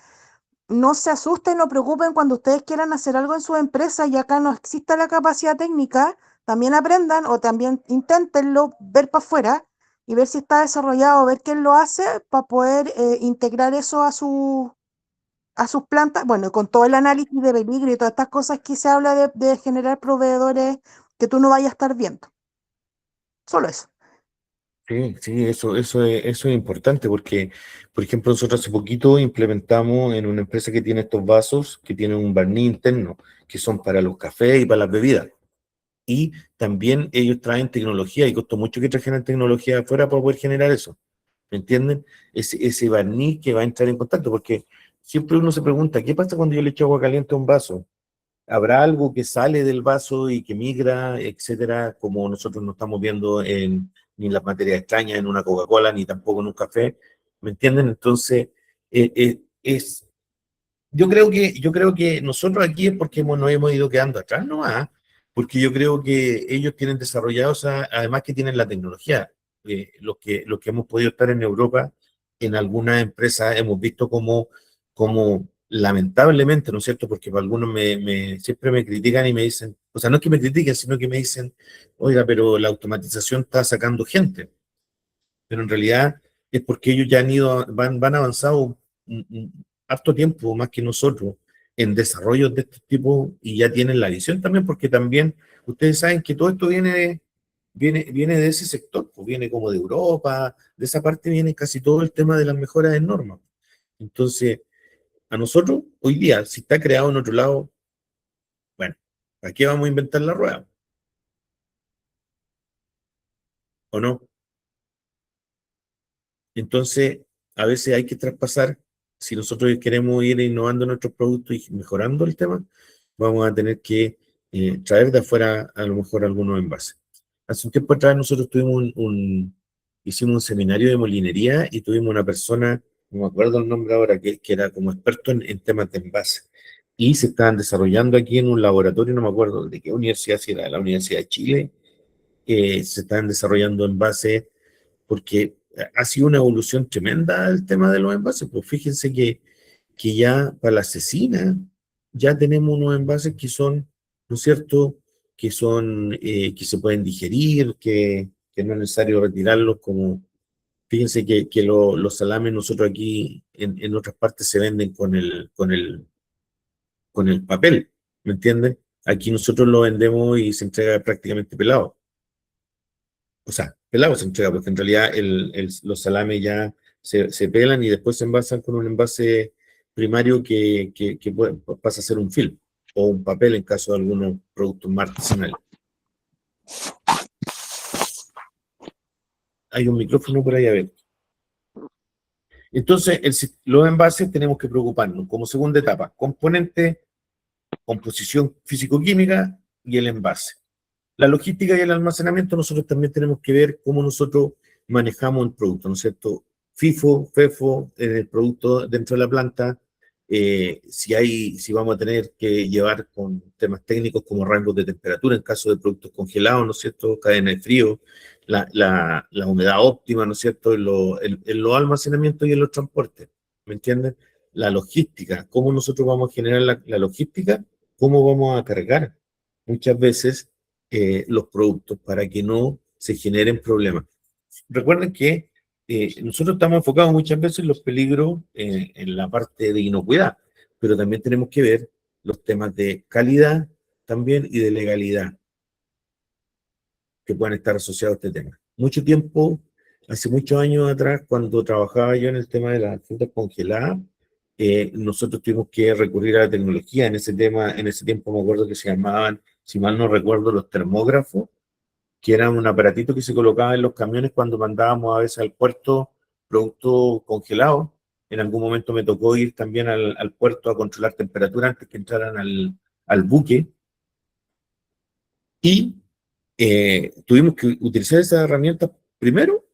no se asusten, no preocupen cuando ustedes quieran hacer algo en su empresa y acá no exista la capacidad técnica, también aprendan o también inténtenlo ver para afuera y ver si está desarrollado, ver quién lo hace para poder integrar eso a sus plantas, bueno, con todo el análisis de peligro y todas estas cosas que se habla de generar proveedores que tú no vayas a estar viendo. Solo eso. Sí, sí, eso es importante porque, por ejemplo, nosotros hace poquito implementamos en una empresa que tiene estos vasos, que tienen un barniz interno, que son para los cafés y para las bebidas. Y también ellos traen tecnología y costó mucho que trajeran tecnología afuera para poder generar eso. ¿Me entienden? Ese barniz que va a entrar en contacto, porque siempre uno se pregunta, ¿qué pasa cuando yo le echo agua caliente a un vaso? ¿Habrá algo que sale del vaso y que migra, etcétera, como nosotros no estamos viendo ni en las materias extrañas en una Coca-Cola, ni tampoco en un café? ¿Me entienden? Entonces, yo creo que nosotros aquí es porque nos hemos ido quedando atrás nomás, porque yo creo que ellos tienen desarrollados, además que tienen la tecnología. Los que hemos podido estar en Europa, en algunas empresas hemos visto como lamentablemente, ¿no es cierto? Porque para algunos siempre me critican y me dicen, o sea, no es que me critiquen, sino que me dicen, oiga, pero la automatización está sacando gente, pero en realidad es porque ellos ya van avanzado harto tiempo más que nosotros en desarrollos de este tipo y ya tienen la visión también, porque también ustedes saben que todo esto viene de ese sector, pues viene como de Europa, de esa parte viene casi todo el tema de las mejoras en normas. Entonces, a nosotros, hoy día, si está creado en otro lado, bueno, ¿para qué vamos a inventar la rueda? ¿O no? Entonces, a veces hay que traspasar, si nosotros queremos ir innovando nuestros productos y mejorando el tema, vamos a tener que traer de afuera a lo mejor algunos envases. Hace un tiempo atrás nosotros hicimos un seminario de molinería y tuvimos una persona, no me acuerdo el nombre ahora, que era como experto en temas de envases. Y se estaban desarrollando aquí en un laboratorio, no me acuerdo de qué universidad, si era de la Universidad de Chile, se estaban desarrollando envases porque ha sido una evolución tremenda el tema de los envases. Pues fíjense que ya para la cecina ya tenemos unos envases que son, ¿no es cierto?, que se pueden digerir, que no es necesario retirarlos como, fíjense que los salames nosotros aquí en otras partes se venden con el papel, ¿me entienden? Aquí nosotros lo vendemos y se entrega prácticamente pelado. O sea, pelado se entrega, porque en realidad los salames ya se pelan y después se envasan con un envase primario que pasa a ser un film o un papel en caso de algunos productos más artesanales. Hay un micrófono por ahí, a ver. Entonces, los envases tenemos que preocuparnos como segunda etapa, componente, composición físico-química y el envase. La logística y el almacenamiento, nosotros también tenemos que ver cómo nosotros manejamos el producto, ¿no es cierto? FIFO, FEFO, el producto dentro de la planta, si vamos a tener que llevar con temas técnicos como rangos de temperatura en caso de productos congelados, ¿no es cierto? Cadena de frío, la humedad óptima, ¿no es cierto? En los almacenamientos y en los transportes, ¿me entienden? La logística, cómo nosotros vamos a generar la logística, cómo vamos a cargar muchas veces los productos para que no se generen problemas. Recuerden que nosotros estamos enfocados muchas veces en los peligros en la parte de inocuidad, pero también tenemos que ver los temas de calidad también y de legalidad que puedan estar asociados a este tema. Mucho tiempo, hace muchos años atrás, cuando trabajaba yo en el tema de las frutas congeladas, nosotros tuvimos que recurrir a la tecnología. En ese tema, en ese tiempo me acuerdo que se llamaban, si mal no recuerdo, los termógrafos, que eran un aparatito que se colocaba en los camiones cuando mandábamos a veces al puerto producto congelado. En algún momento me tocó ir también al puerto a controlar temperatura antes que entraran al buque. Y tuvimos que utilizar esa herramienta primero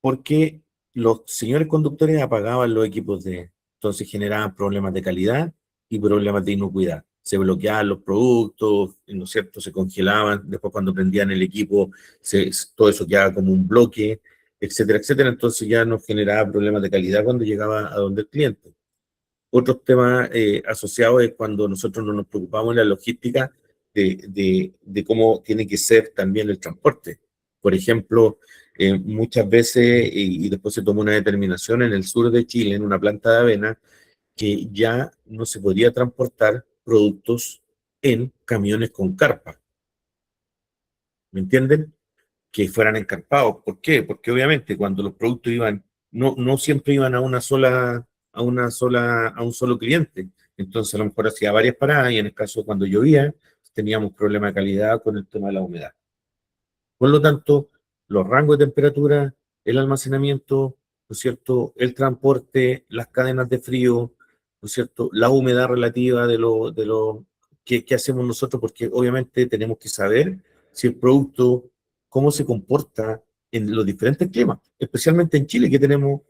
porque los señores conductores apagaban los equipos entonces generaban problemas de calidad y problemas de inocuidad. Se bloqueaban los productos, ¿no es cierto? Se congelaban, después cuando prendían el equipo, todo eso quedaba como un bloque, etcétera, etcétera. Entonces ya nos generaba problemas de calidad cuando llegaba a donde el cliente. Otro tema asociado es cuando nosotros no nos preocupamos en la logística de cómo tiene que ser también el transporte. Por ejemplo, muchas veces, y después se tomó una determinación en el sur de Chile, en una planta de avena, que ya no se podía transportar productos en camiones con carpa. ¿Me entienden? Que fueran encarpados. ¿Por qué? Porque obviamente cuando los productos iban, no siempre iban a un solo cliente. Entonces a lo mejor hacía varias paradas y en el caso cuando llovía teníamos problemas de calidad con el tema de la humedad. Por lo tanto, los rangos de temperatura, el almacenamiento, ¿no es cierto? El transporte, las cadenas de frío, ¿no es cierto? La humedad relativa de lo que hacemos nosotros, porque obviamente tenemos que saber si el producto, cómo se comporta en los diferentes climas, especialmente en Chile, que tenemos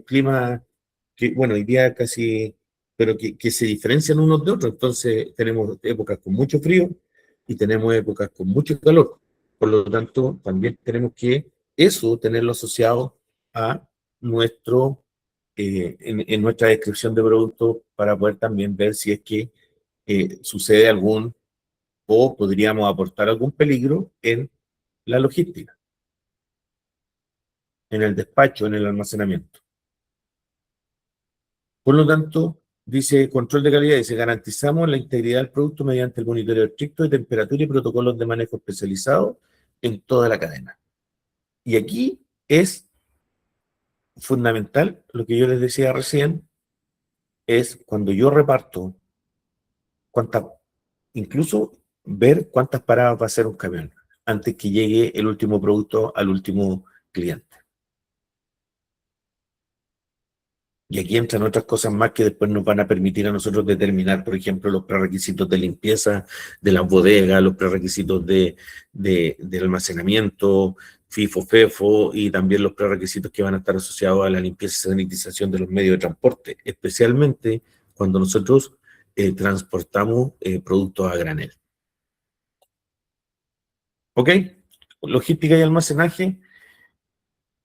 climas que, bueno, hoy día casi, pero que se diferencian unos de otros. Entonces, tenemos épocas con mucho frío y tenemos épocas con mucho calor. Por lo tanto, también tenemos que eso tenerlo asociado a en nuestra descripción de producto para poder también ver si es que sucede algún o podríamos aportar algún peligro en la logística, en el despacho, en el almacenamiento. Por lo tanto, dice control de calidad, dice garantizamos la integridad del producto mediante el monitoreo estricto de temperatura y protocolos de manejo especializados en toda la cadena. Y aquí es fundamental, lo que yo les decía recién, es cuando yo reparto, cuántas, incluso ver cuántas paradas va a hacer un camión antes que llegue el último producto al último cliente. Y aquí entran otras cosas más que después nos van a permitir a nosotros determinar, por ejemplo, los prerequisitos de limpieza de las bodegas, los prerequisitos de almacenamiento, FIFO, FEFO, y también los prerequisitos que van a estar asociados a la limpieza y sanitización de los medios de transporte, especialmente cuando nosotros transportamos productos a granel. ¿Ok? Logística y almacenaje.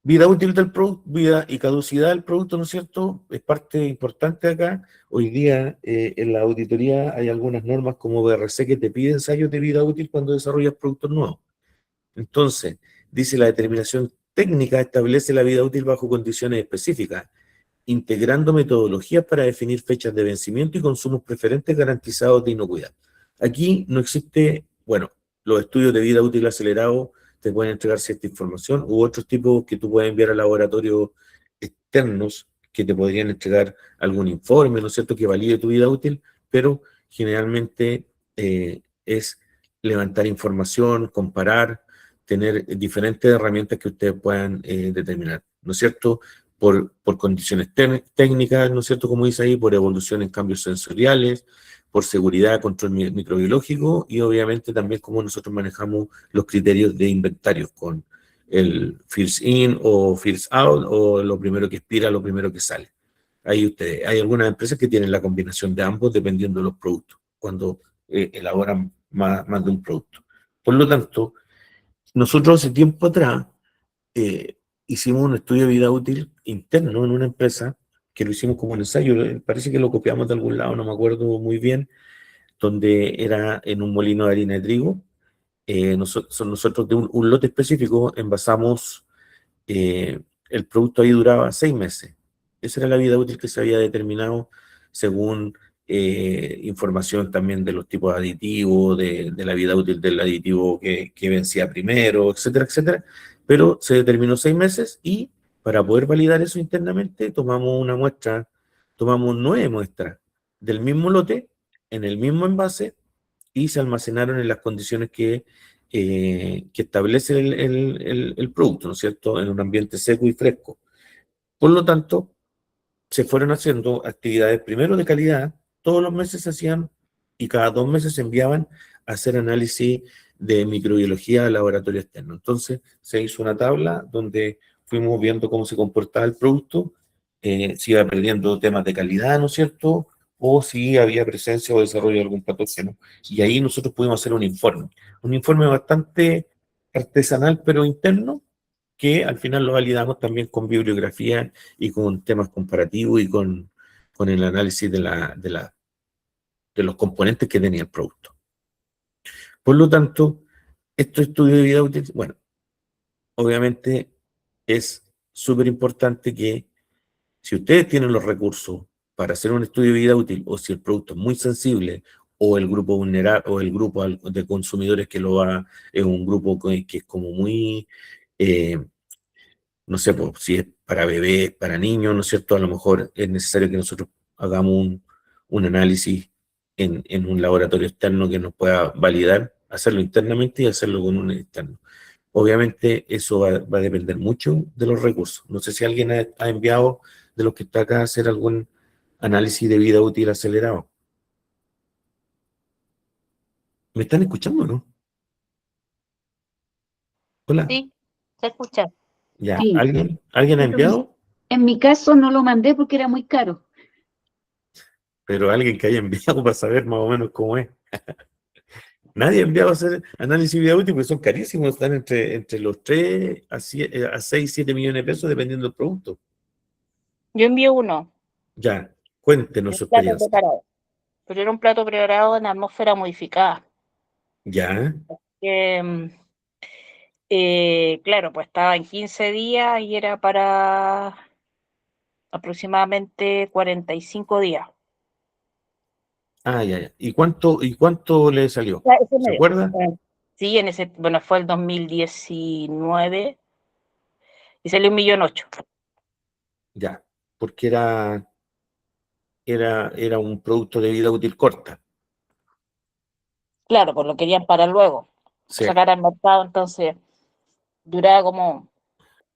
Vida útil del producto, vida y caducidad del producto, ¿no es cierto? Es parte importante acá. Hoy día en la auditoría hay algunas normas como BRC que te piden ensayos de vida útil cuando desarrollas productos nuevos. Entonces, dice la determinación técnica establece la vida útil bajo condiciones específicas, integrando metodologías para definir fechas de vencimiento y consumos preferentes garantizados de inocuidad. Aquí no existe, bueno, los estudios de vida útil acelerado te pueden entregar cierta información u otros tipos que tú puedes enviar a laboratorios externos que te podrían entregar algún informe, ¿no es cierto?, que valide tu vida útil, pero generalmente es levantar información, comparar, tener diferentes herramientas que ustedes puedan determinar, ¿no es cierto?, por condiciones técnicas, ¿no es cierto?, como dice ahí, por evolución en cambios sensoriales, por seguridad, control microbiológico y obviamente también cómo nosotros manejamos los criterios de inventarios con el first in o first out o lo primero que expira, lo primero que sale. Ahí ustedes, hay algunas empresas que tienen la combinación de ambos dependiendo de los productos, cuando elaboran más de un producto. Por lo tanto, nosotros hace tiempo atrás hicimos un estudio de vida útil interno en una empresa, que lo hicimos como un ensayo, parece que lo copiamos de algún lado, no me acuerdo muy bien, donde era en un molino de harina de trigo. Nosotros de un lote específico envasamos, el producto ahí duraba 6 meses. Esa era la vida útil que se había determinado según información también de los tipos de aditivos, de la vida útil del aditivo que vencía primero, etcétera, etcétera. Pero se determinó 6 meses y para poder validar eso internamente tomamos 9 muestras del mismo lote, en el mismo envase, y se almacenaron en las condiciones que establece el producto, ¿no es cierto?, en un ambiente seco y fresco. Por lo tanto, se fueron haciendo actividades primero de calidad, todos los meses se hacían y cada 2 meses se enviaban a hacer análisis de microbiología al laboratorio externo. Entonces, se hizo una tabla donde fuimos viendo cómo se comportaba el producto, si iba perdiendo temas de calidad, ¿no es cierto? O si había presencia o desarrollo de algún patógeno. Y ahí nosotros pudimos hacer un informe bastante artesanal, pero interno, que al final lo validamos también con bibliografía y con temas comparativos y con el análisis de los componentes que tenía el producto. Por lo tanto, estos estudios de vida útil, bueno, obviamente es súper importante que si ustedes tienen los recursos para hacer un estudio de vida útil, o si el producto es muy sensible, o el grupo vulnerable, o el grupo de consumidores que lo va, es un grupo que es como muy, no sé, pues, si es para bebés, para niños, ¿no es cierto? A lo mejor es necesario que nosotros hagamos un análisis en un laboratorio externo que nos pueda validar, hacerlo internamente y hacerlo con un externo. Obviamente eso va a depender mucho de los recursos. No sé si alguien ha enviado de los que está acá a hacer algún análisis de vida útil acelerado. ¿Me están escuchando o no? Hola. Sí, se escucha. Ya, Sí, ¿alguien ha pero enviado? en mi caso no lo mandé porque era muy caro. Pero alguien que haya enviado para saber más o menos cómo es. Nadie ha enviado a hacer análisis de vida útil porque son carísimos, están entre los 3 a 6, 7 millones de pesos dependiendo del producto. Yo envié uno, Ya, cuéntenos un su plato experiencia. preparado, pero era un plato preparado en atmósfera modificada. Ya, Que, claro, pues estaba en 15 días y era para aproximadamente 45 días. ya. ¿Y cuánto le salió? Ya, ese ¿Se me dio. acuerda? Sí, bueno, fue el 2019 y salió 1.008.000. Ya, porque era un producto de vida útil corta. Claro, pues lo querían para luego, Sí. sacar al mercado, entonces duraba como,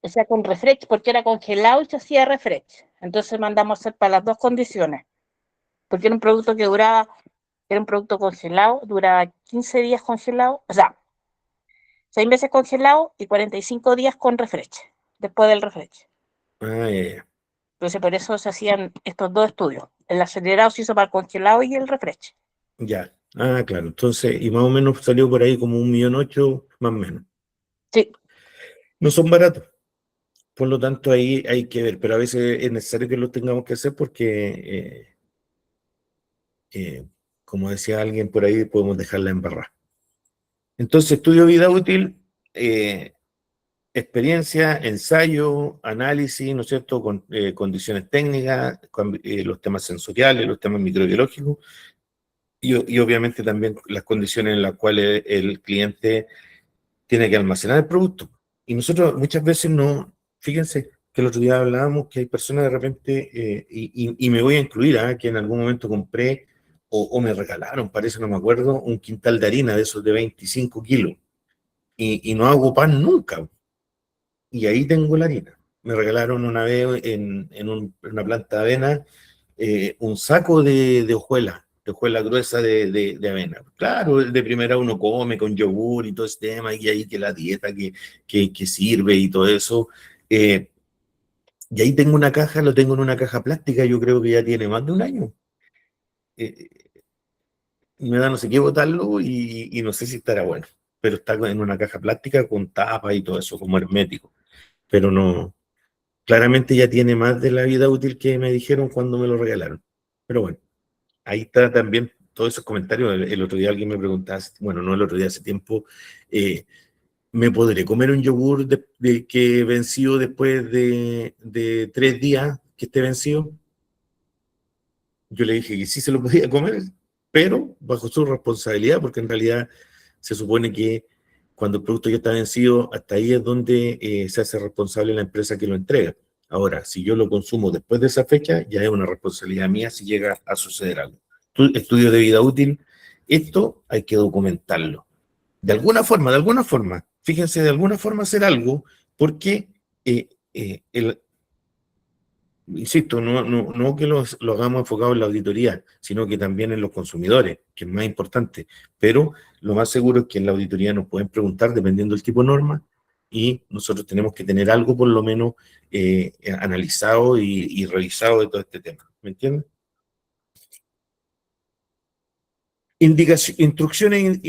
o sea, con refresh, porque era congelado y se hacía refresh. Entonces mandamos a hacer para las dos condiciones, porque era un producto que duraba, era un producto congelado, duraba 15 días congelado, o sea, 6 meses congelado y 45 días con refresh, después del refresh. Ya. Entonces por eso se hacían estos dos estudios. El acelerado se hizo para el congelado y el refresh. Ya. Claro. Entonces, y más o menos salió por ahí como 1.800.000, más o menos. Sí, No son baratos. Por lo tanto, ahí hay que ver, pero a veces es necesario que lo tengamos que hacer porque, como decía alguien por ahí, podemos dejarla embarrada. Entonces, estudio de vida útil, experiencia, ensayo, análisis, ¿no es cierto?, con condiciones técnicas, los temas sensoriales, los temas microbiológicos, y obviamente también las condiciones en las cuales el cliente tiene que almacenar el producto. Y nosotros muchas veces no, fíjense que el otro día hablábamos que hay personas de repente, y me voy a incluir, que en algún momento compré o me regalaron, parece, no me acuerdo, un quintal de harina de esos de 25 kilos, y no hago pan nunca, y ahí tengo la harina. Me regalaron una vez en una planta de avena un saco de hojuela gruesa de avena. Claro, de primera uno come con yogur y todo ese tema, y ahí que la dieta que sirve y todo eso. Y ahí tengo una caja, lo tengo en una caja plástica, yo creo que ya tiene más de un año. Eh, Me da no sé qué botarlo y no sé si estará bueno, pero está en una caja plástica con tapa y todo eso, como hermético. Pero no, claramente ya tiene más de la vida útil que me dijeron cuando me lo regalaron. Pero bueno, ahí está también todos esos comentarios. El otro día alguien me preguntaba, bueno, no el otro día, hace tiempo, ¿me podré comer un yogur que venció después de 3 días que esté vencido? Yo le dije que sí se lo podía comer, pero bajo su responsabilidad, porque en realidad se supone que cuando el producto ya está vencido, hasta ahí es donde se hace responsable la empresa que lo entrega. Ahora, si yo lo consumo después de esa fecha, ya es una responsabilidad mía si llega a suceder algo. Estudio de vida útil, esto hay que documentarlo. De alguna forma, fíjense, de alguna forma hacer algo, porque insisto, no que lo hagamos enfocado en la auditoría, sino que también en los consumidores, que es más importante. Pero lo más seguro es que en la auditoría nos pueden preguntar, dependiendo del tipo de norma, y nosotros tenemos que tener algo por lo menos analizado y revisado de todo este tema. ¿Me entiendes? Instrucciones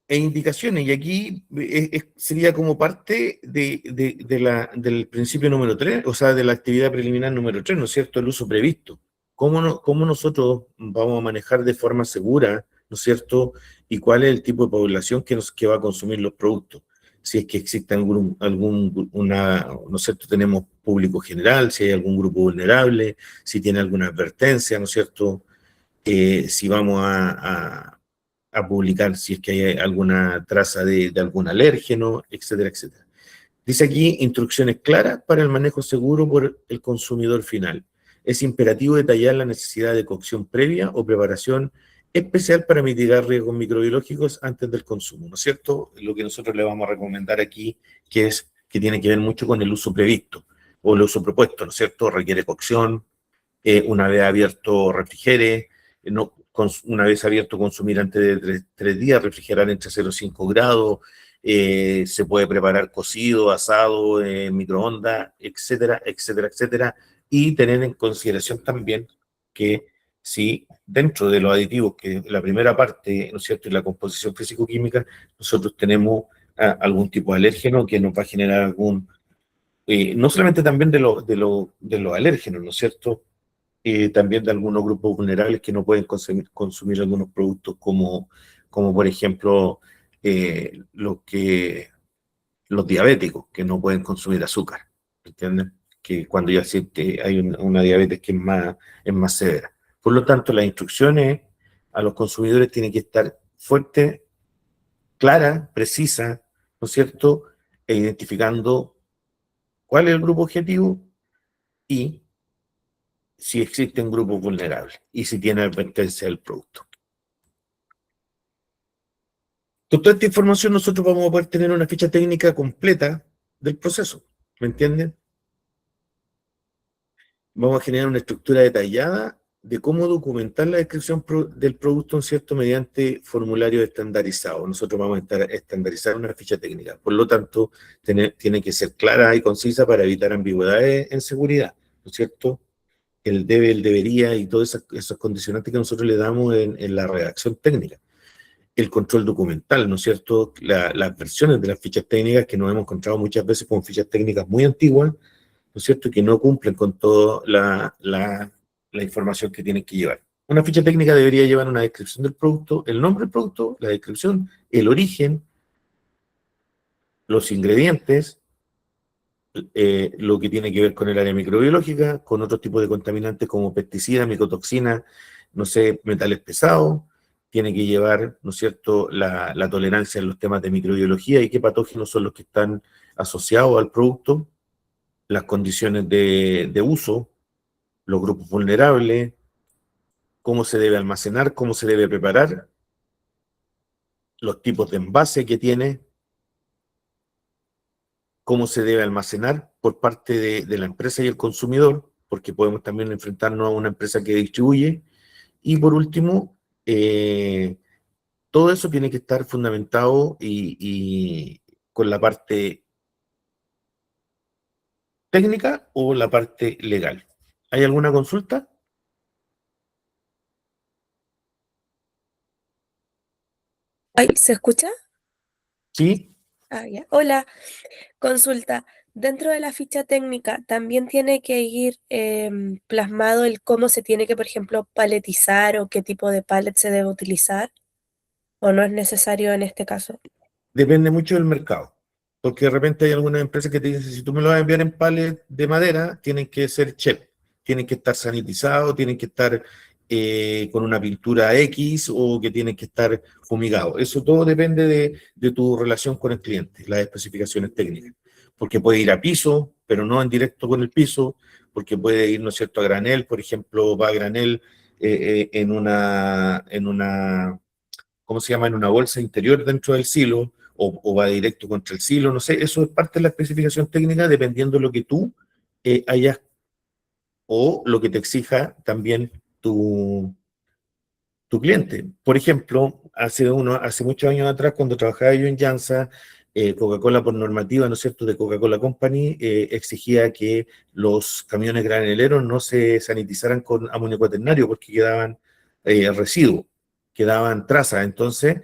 e indicaciones, y aquí sería como parte del principio número 3, o sea, de la actividad preliminar número 3, ¿no es cierto?, el uso previsto. ¿Cómo nosotros vamos a manejar de forma segura, ¿no es cierto?, y cuál es el tipo de población que va a consumir los productos? Si es que existe ¿no es cierto?, tenemos público general, si hay algún grupo vulnerable, si tiene alguna advertencia, ¿no es cierto?, si vamos a publicar si es que hay alguna traza de algún alérgeno, etcétera, etcétera. Dice aquí, instrucciones claras para el manejo seguro por el consumidor final. Es imperativo detallar la necesidad de cocción previa o preparación especial para mitigar riesgos microbiológicos antes del consumo, ¿no es cierto? Lo que nosotros le vamos a recomendar aquí, que tiene que ver mucho con el uso previsto o el uso propuesto, ¿no es cierto? Requiere cocción, una vez abierto refrigere, una vez abierto consumir antes de 3 días, refrigerar entre 0 y 5 grados, se puede preparar cocido, asado, en microondas, etcétera, etcétera, etcétera, y tener en consideración también que si dentro de los aditivos, que la primera parte, ¿no es cierto?, y la composición físico-química, nosotros tenemos algún tipo de alérgeno que nos va a generar no solamente también de los alérgenos, ¿no es cierto?, también de algunos grupos vulnerables que no pueden consumir algunos productos como por ejemplo los diabéticos que no pueden consumir azúcar, ¿entienden? Que cuando ya siente hay una diabetes que es más severa. Por lo tanto, las instrucciones a los consumidores tienen que estar fuertes, claras, precisas, ¿no es cierto?, e identificando cuál es el grupo objetivo y si existen grupos vulnerables y si tiene advertencia del producto. Con toda esta información nosotros vamos a poder tener una ficha técnica completa del proceso, ¿me entienden? Vamos a generar una estructura detallada de cómo documentar la descripción del producto, ¿no es cierto?, mediante formulario estandarizado. Nosotros vamos a estandarizar una ficha técnica. Por lo tanto, tiene que ser clara y concisa para evitar ambigüedades en seguridad, ¿no es cierto?, el debe, el debería y todos esos condicionantes que nosotros le damos en la redacción técnica. El control documental, ¿no es cierto?, las versiones de las fichas técnicas que nos hemos encontrado muchas veces con fichas técnicas muy antiguas, ¿no es cierto?, que no cumplen con toda la información que tienen que llevar. Una ficha técnica debería llevar una descripción del producto, el nombre del producto, la descripción, el origen, los ingredientes, lo que tiene que ver con el área microbiológica, con otros tipos de contaminantes como pesticidas, micotoxinas, no sé, metales pesados, tiene que llevar, ¿no es cierto?, la tolerancia en los temas de microbiología y qué patógenos son los que están asociados al producto, las condiciones de uso, los grupos vulnerables, cómo se debe almacenar, cómo se debe preparar, los tipos de envase que tiene, cómo se debe almacenar por parte de la empresa y el consumidor, porque podemos también enfrentarnos a una empresa que distribuye. Y por último, todo eso tiene que estar fundamentado y con la parte técnica o la parte legal. ¿Hay alguna consulta? Ay, ¿se escucha? Sí. Ah, ya. Hola, consulta. Dentro de la ficha técnica también tiene que ir plasmado el cómo se tiene que, por ejemplo, paletizar o qué tipo de palet se debe utilizar, o no es necesario en este caso. Depende mucho del mercado, porque de repente hay algunas empresas que te dicen, si tú me lo vas a enviar en pallet de madera, tienen que ser chep, tienen que estar sanitizados, tienen que estar con una pintura X o que tienen que estar fumigados. Eso todo depende de tu relación con el cliente, las especificaciones técnicas, porque puede ir a piso, pero no en directo con el piso, porque puede ir, ¿no es cierto?, a granel, por ejemplo, va a granel en una, ¿cómo se llama?, en una bolsa interior dentro del silo, o va directo contra el silo, no sé, eso es parte de la especificación técnica dependiendo de lo que tú hayas o lo que te exija también tu cliente. Por ejemplo, hace muchos años atrás, cuando trabajaba yo en Jansa, Coca-Cola por normativa, ¿no es cierto?, de Coca-Cola Company, exigía que los camiones graneleros no se sanitizaran con amonio cuaternario porque quedaban residuos, quedaban trazas. Entonces,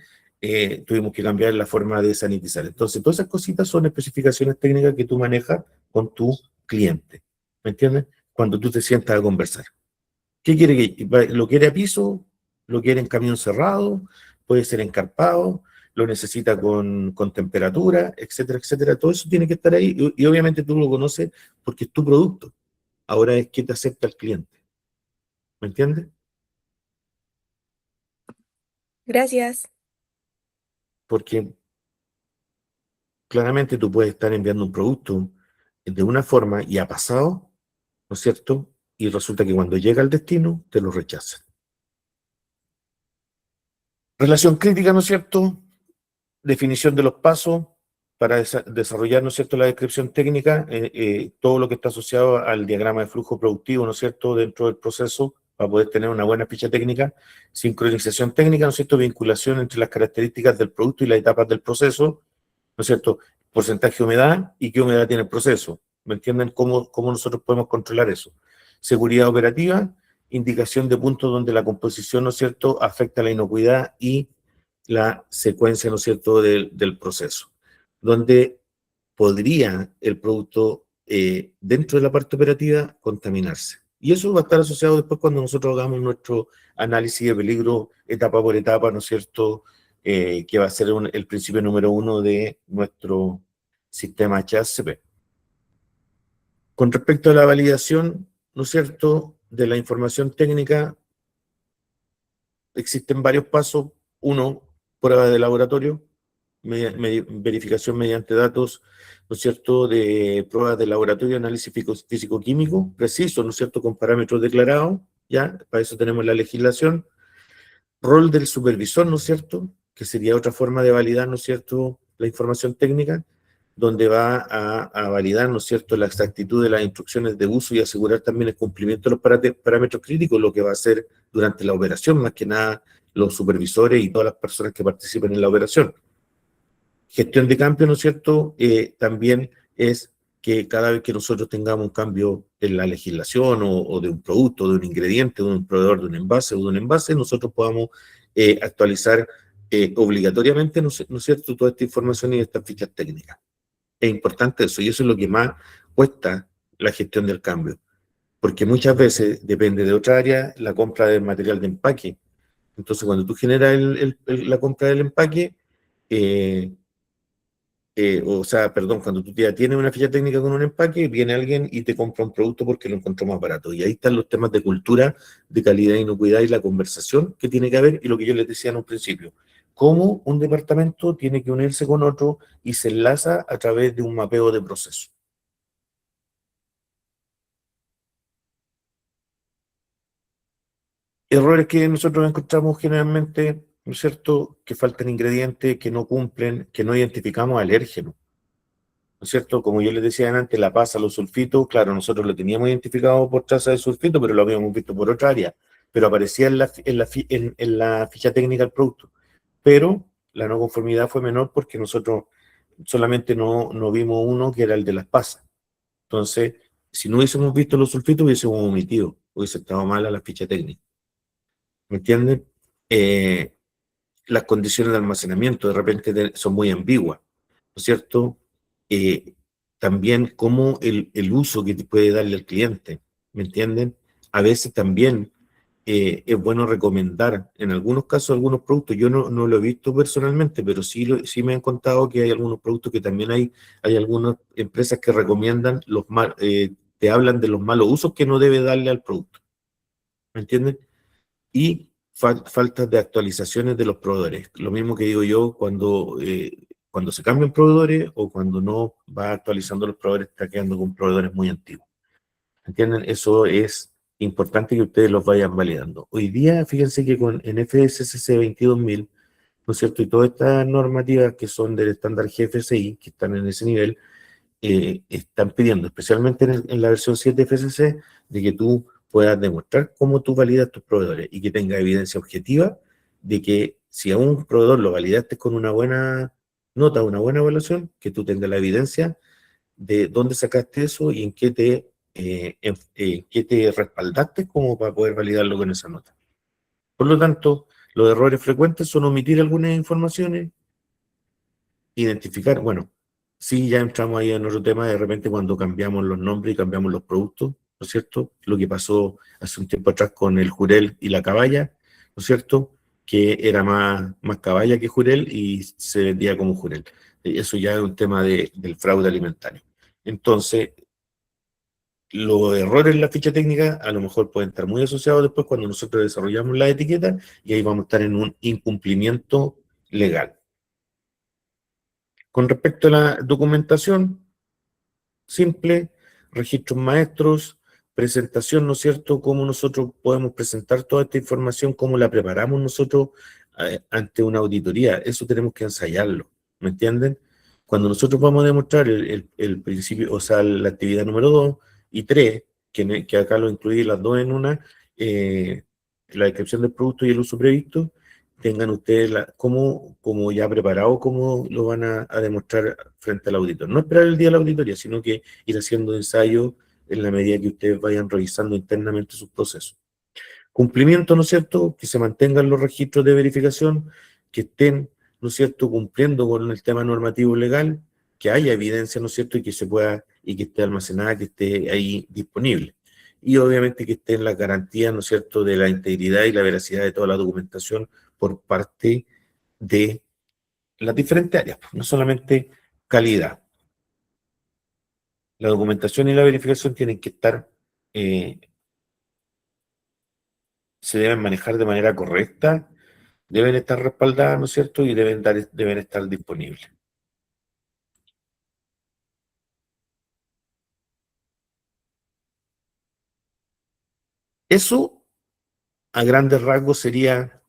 tuvimos que cambiar la forma de sanitizar. Entonces, todas esas cositas son especificaciones técnicas que tú manejas con tu cliente, ¿me entiendes? Cuando tú te sientas a conversar. ¿Qué quiere que lo quiere a piso? ¿Lo quiere en camión cerrado? Puede ser encarpado, lo necesita con temperatura, etcétera, etcétera. Todo eso tiene que estar ahí y obviamente tú lo conoces porque es tu producto. Ahora es que te acepta el cliente. ¿Me entiendes? Gracias. Porque claramente tú puedes estar enviando un producto de una forma y ha pasado, ¿no es cierto? Y resulta que cuando llega al destino te lo rechazan. Relación crítica, ¿no es cierto? Definición de los pasos para desarrollar, ¿no es cierto?, la descripción técnica, todo lo que está asociado al diagrama de flujo productivo, ¿no es cierto?, dentro del proceso, para poder tener una buena ficha técnica, sincronización técnica, ¿no es cierto?, vinculación entre las características del producto y las etapas del proceso, ¿no es cierto?, porcentaje de humedad y qué humedad tiene el proceso, ¿me entienden? ¿Cómo nosotros podemos controlar eso? Seguridad operativa, indicación de puntos donde la composición, ¿no es cierto?, afecta la inocuidad y la secuencia, ¿no es cierto?, del proceso, donde podría el producto dentro de la parte operativa contaminarse. Y eso va a estar asociado después cuando nosotros hagamos nuestro análisis de peligro etapa por etapa, ¿no es cierto?, que va a ser el principio número 1 de nuestro sistema HACCP. Con respecto a la validación, ¿no es cierto?, de la información técnica, existen varios pasos. Uno, prueba de laboratorio, verificación mediante datos, ¿no es cierto?, de pruebas de laboratorio, análisis físico-químico, preciso, ¿no es cierto?, con parámetros declarados, ya, para eso tenemos la legislación. Rol del supervisor, ¿no es cierto?, que sería otra forma de validar, ¿no es cierto?, la información técnica, donde va a validar, ¿no es cierto?, la exactitud de las instrucciones de uso y asegurar también el cumplimiento de los parámetros críticos, lo que va a hacer durante la operación, más que nada los supervisores y todas las personas que participen en la operación. Gestión de cambio, ¿no es cierto?, también es que cada vez que nosotros tengamos un cambio en la legislación o de un producto, de un ingrediente, de un proveedor de un envase o de un envase, nosotros podamos actualizar obligatoriamente, ¿no es cierto?, toda esta información y estas fichas técnicas. Es importante eso, y eso es lo que más cuesta la gestión del cambio, porque muchas veces depende de otra área la compra del material de empaque. Entonces, cuando tú generas la compra del empaque, cuando tú ya tienes una ficha técnica con un empaque, viene alguien y te compra un producto porque lo encontró más barato. Y ahí están los temas de cultura, de calidad, inocuidad y la conversación que tiene que haber, y lo que yo les decía en un principio, cómo un departamento tiene que unirse con otro y se enlaza a través de un mapeo de proceso. Errores que nosotros encontramos generalmente, ¿no es cierto?, que faltan ingredientes, que no cumplen, que no identificamos alérgenos. ¿No es cierto? Como yo les decía antes, la pasa, los sulfitos, claro, nosotros lo teníamos identificado por traza de sulfito, pero lo habíamos visto por otra área, pero aparecía en la ficha técnica del producto. Pero la no conformidad fue menor porque nosotros solamente no vimos uno que era el de las pasas. Entonces, si no hubiésemos visto los sulfitos, hubiésemos omitido, hubiese estado mala la ficha técnica. ¿Me entienden? Las condiciones de almacenamiento de repente son muy ambiguas, ¿no es cierto? También cómo el uso que te puede darle al cliente, ¿me entienden? A veces también es bueno recomendar, en algunos casos, algunos productos. Yo no lo he visto personalmente, pero sí me han contado que hay algunos productos que también hay algunas empresas que recomiendan te hablan de los malos usos que no debe darle al producto, ¿me entienden? Y faltas de actualizaciones de los proveedores. Lo mismo que digo yo cuando se cambian proveedores o cuando no va actualizando los proveedores, está quedando con proveedores muy antiguos. ¿Entienden? Eso es importante que ustedes los vayan validando. Hoy día, fíjense que en FSSC 22000, ¿no es cierto?, y todas estas normativas que son del estándar GFSI, que están en ese nivel, están pidiendo, especialmente en la versión 7 FSC, de que tú puedas demostrar cómo tú validas tus proveedores y que tenga evidencia objetiva de que si a un proveedor lo validaste con una buena nota una buena evaluación, que tú tengas la evidencia de dónde sacaste eso y en qué te respaldaste como para poder validarlo con esa nota. Por lo tanto, los errores frecuentes son omitir algunas informaciones, identificar, bueno, sí, ya entramos ahí en otro tema, de repente cuando cambiamos los nombres y cambiamos los productos, ¿no es cierto? Lo que pasó hace un tiempo atrás con el jurel y la caballa, ¿no es cierto? Que era más caballa que jurel y se vendía como jurel. Eso ya es un tema del fraude alimentario. Entonces, los errores en la ficha técnica a lo mejor pueden estar muy asociados después cuando nosotros desarrollamos la etiqueta y ahí vamos a estar en un incumplimiento legal. Con respecto a la documentación, simple, registros maestros, presentación, ¿no es cierto? Cómo nosotros podemos presentar toda esta información, cómo la preparamos nosotros ante una auditoría. Eso tenemos que ensayarlo, ¿me entienden? Cuando nosotros vamos a demostrar el principio, o sea, la actividad número 2 y 3, que acá lo incluí las dos en una, la descripción del producto y el uso previsto, tengan ustedes como ya preparado cómo lo van a demostrar frente al auditor. No esperar el día de la auditoría, sino que ir haciendo ensayos en la medida que ustedes vayan revisando internamente sus procesos. Cumplimiento, ¿no es cierto? Que se mantengan los registros de verificación, que estén, ¿no es cierto?, cumpliendo con el tema normativo legal, que haya evidencia, ¿no es cierto?, y que se pueda, y que esté almacenada, que esté ahí disponible. Y obviamente que estén las garantías, ¿no es cierto?, de la integridad y la veracidad de toda la documentación por parte de las diferentes áreas, no solamente calidad. La documentación y la verificación tienen que estar, se deben manejar de manera correcta, deben estar respaldadas, ¿no es cierto? Y deben estar disponibles. Eso, a grandes rasgos, sería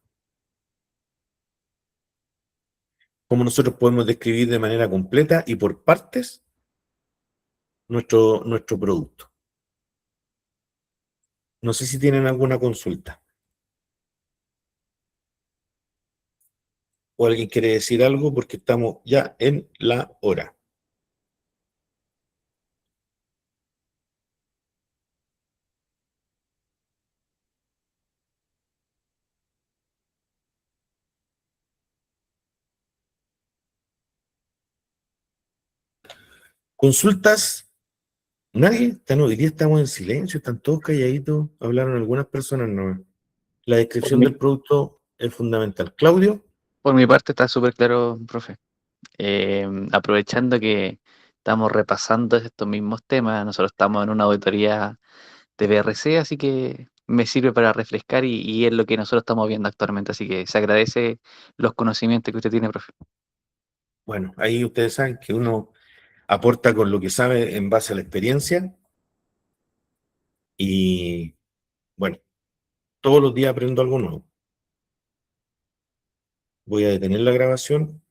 como nosotros podemos describir de manera completa y por partes nuestro producto. No sé si tienen alguna consulta. ¿O alguien quiere decir algo? Porque estamos ya en la hora. ¿Consultas? Nadie. Hoy día estamos en silencio, están todos calladitos. Hablaron algunas personas, no. La Por descripción mi, del producto es fundamental. Claudio, por mi parte está súper claro, profe. Aprovechando que estamos repasando estos mismos temas, nosotros estamos en una auditoría de BRC, así que me sirve para refrescar y es lo que nosotros estamos viendo actualmente, así que se agradece los conocimientos que usted tiene, profe. bueno, ahí ustedes saben que uno aporta con lo que sabe en base a la experiencia y, bueno, todos los días aprendo algo nuevo. Voy a detener la grabación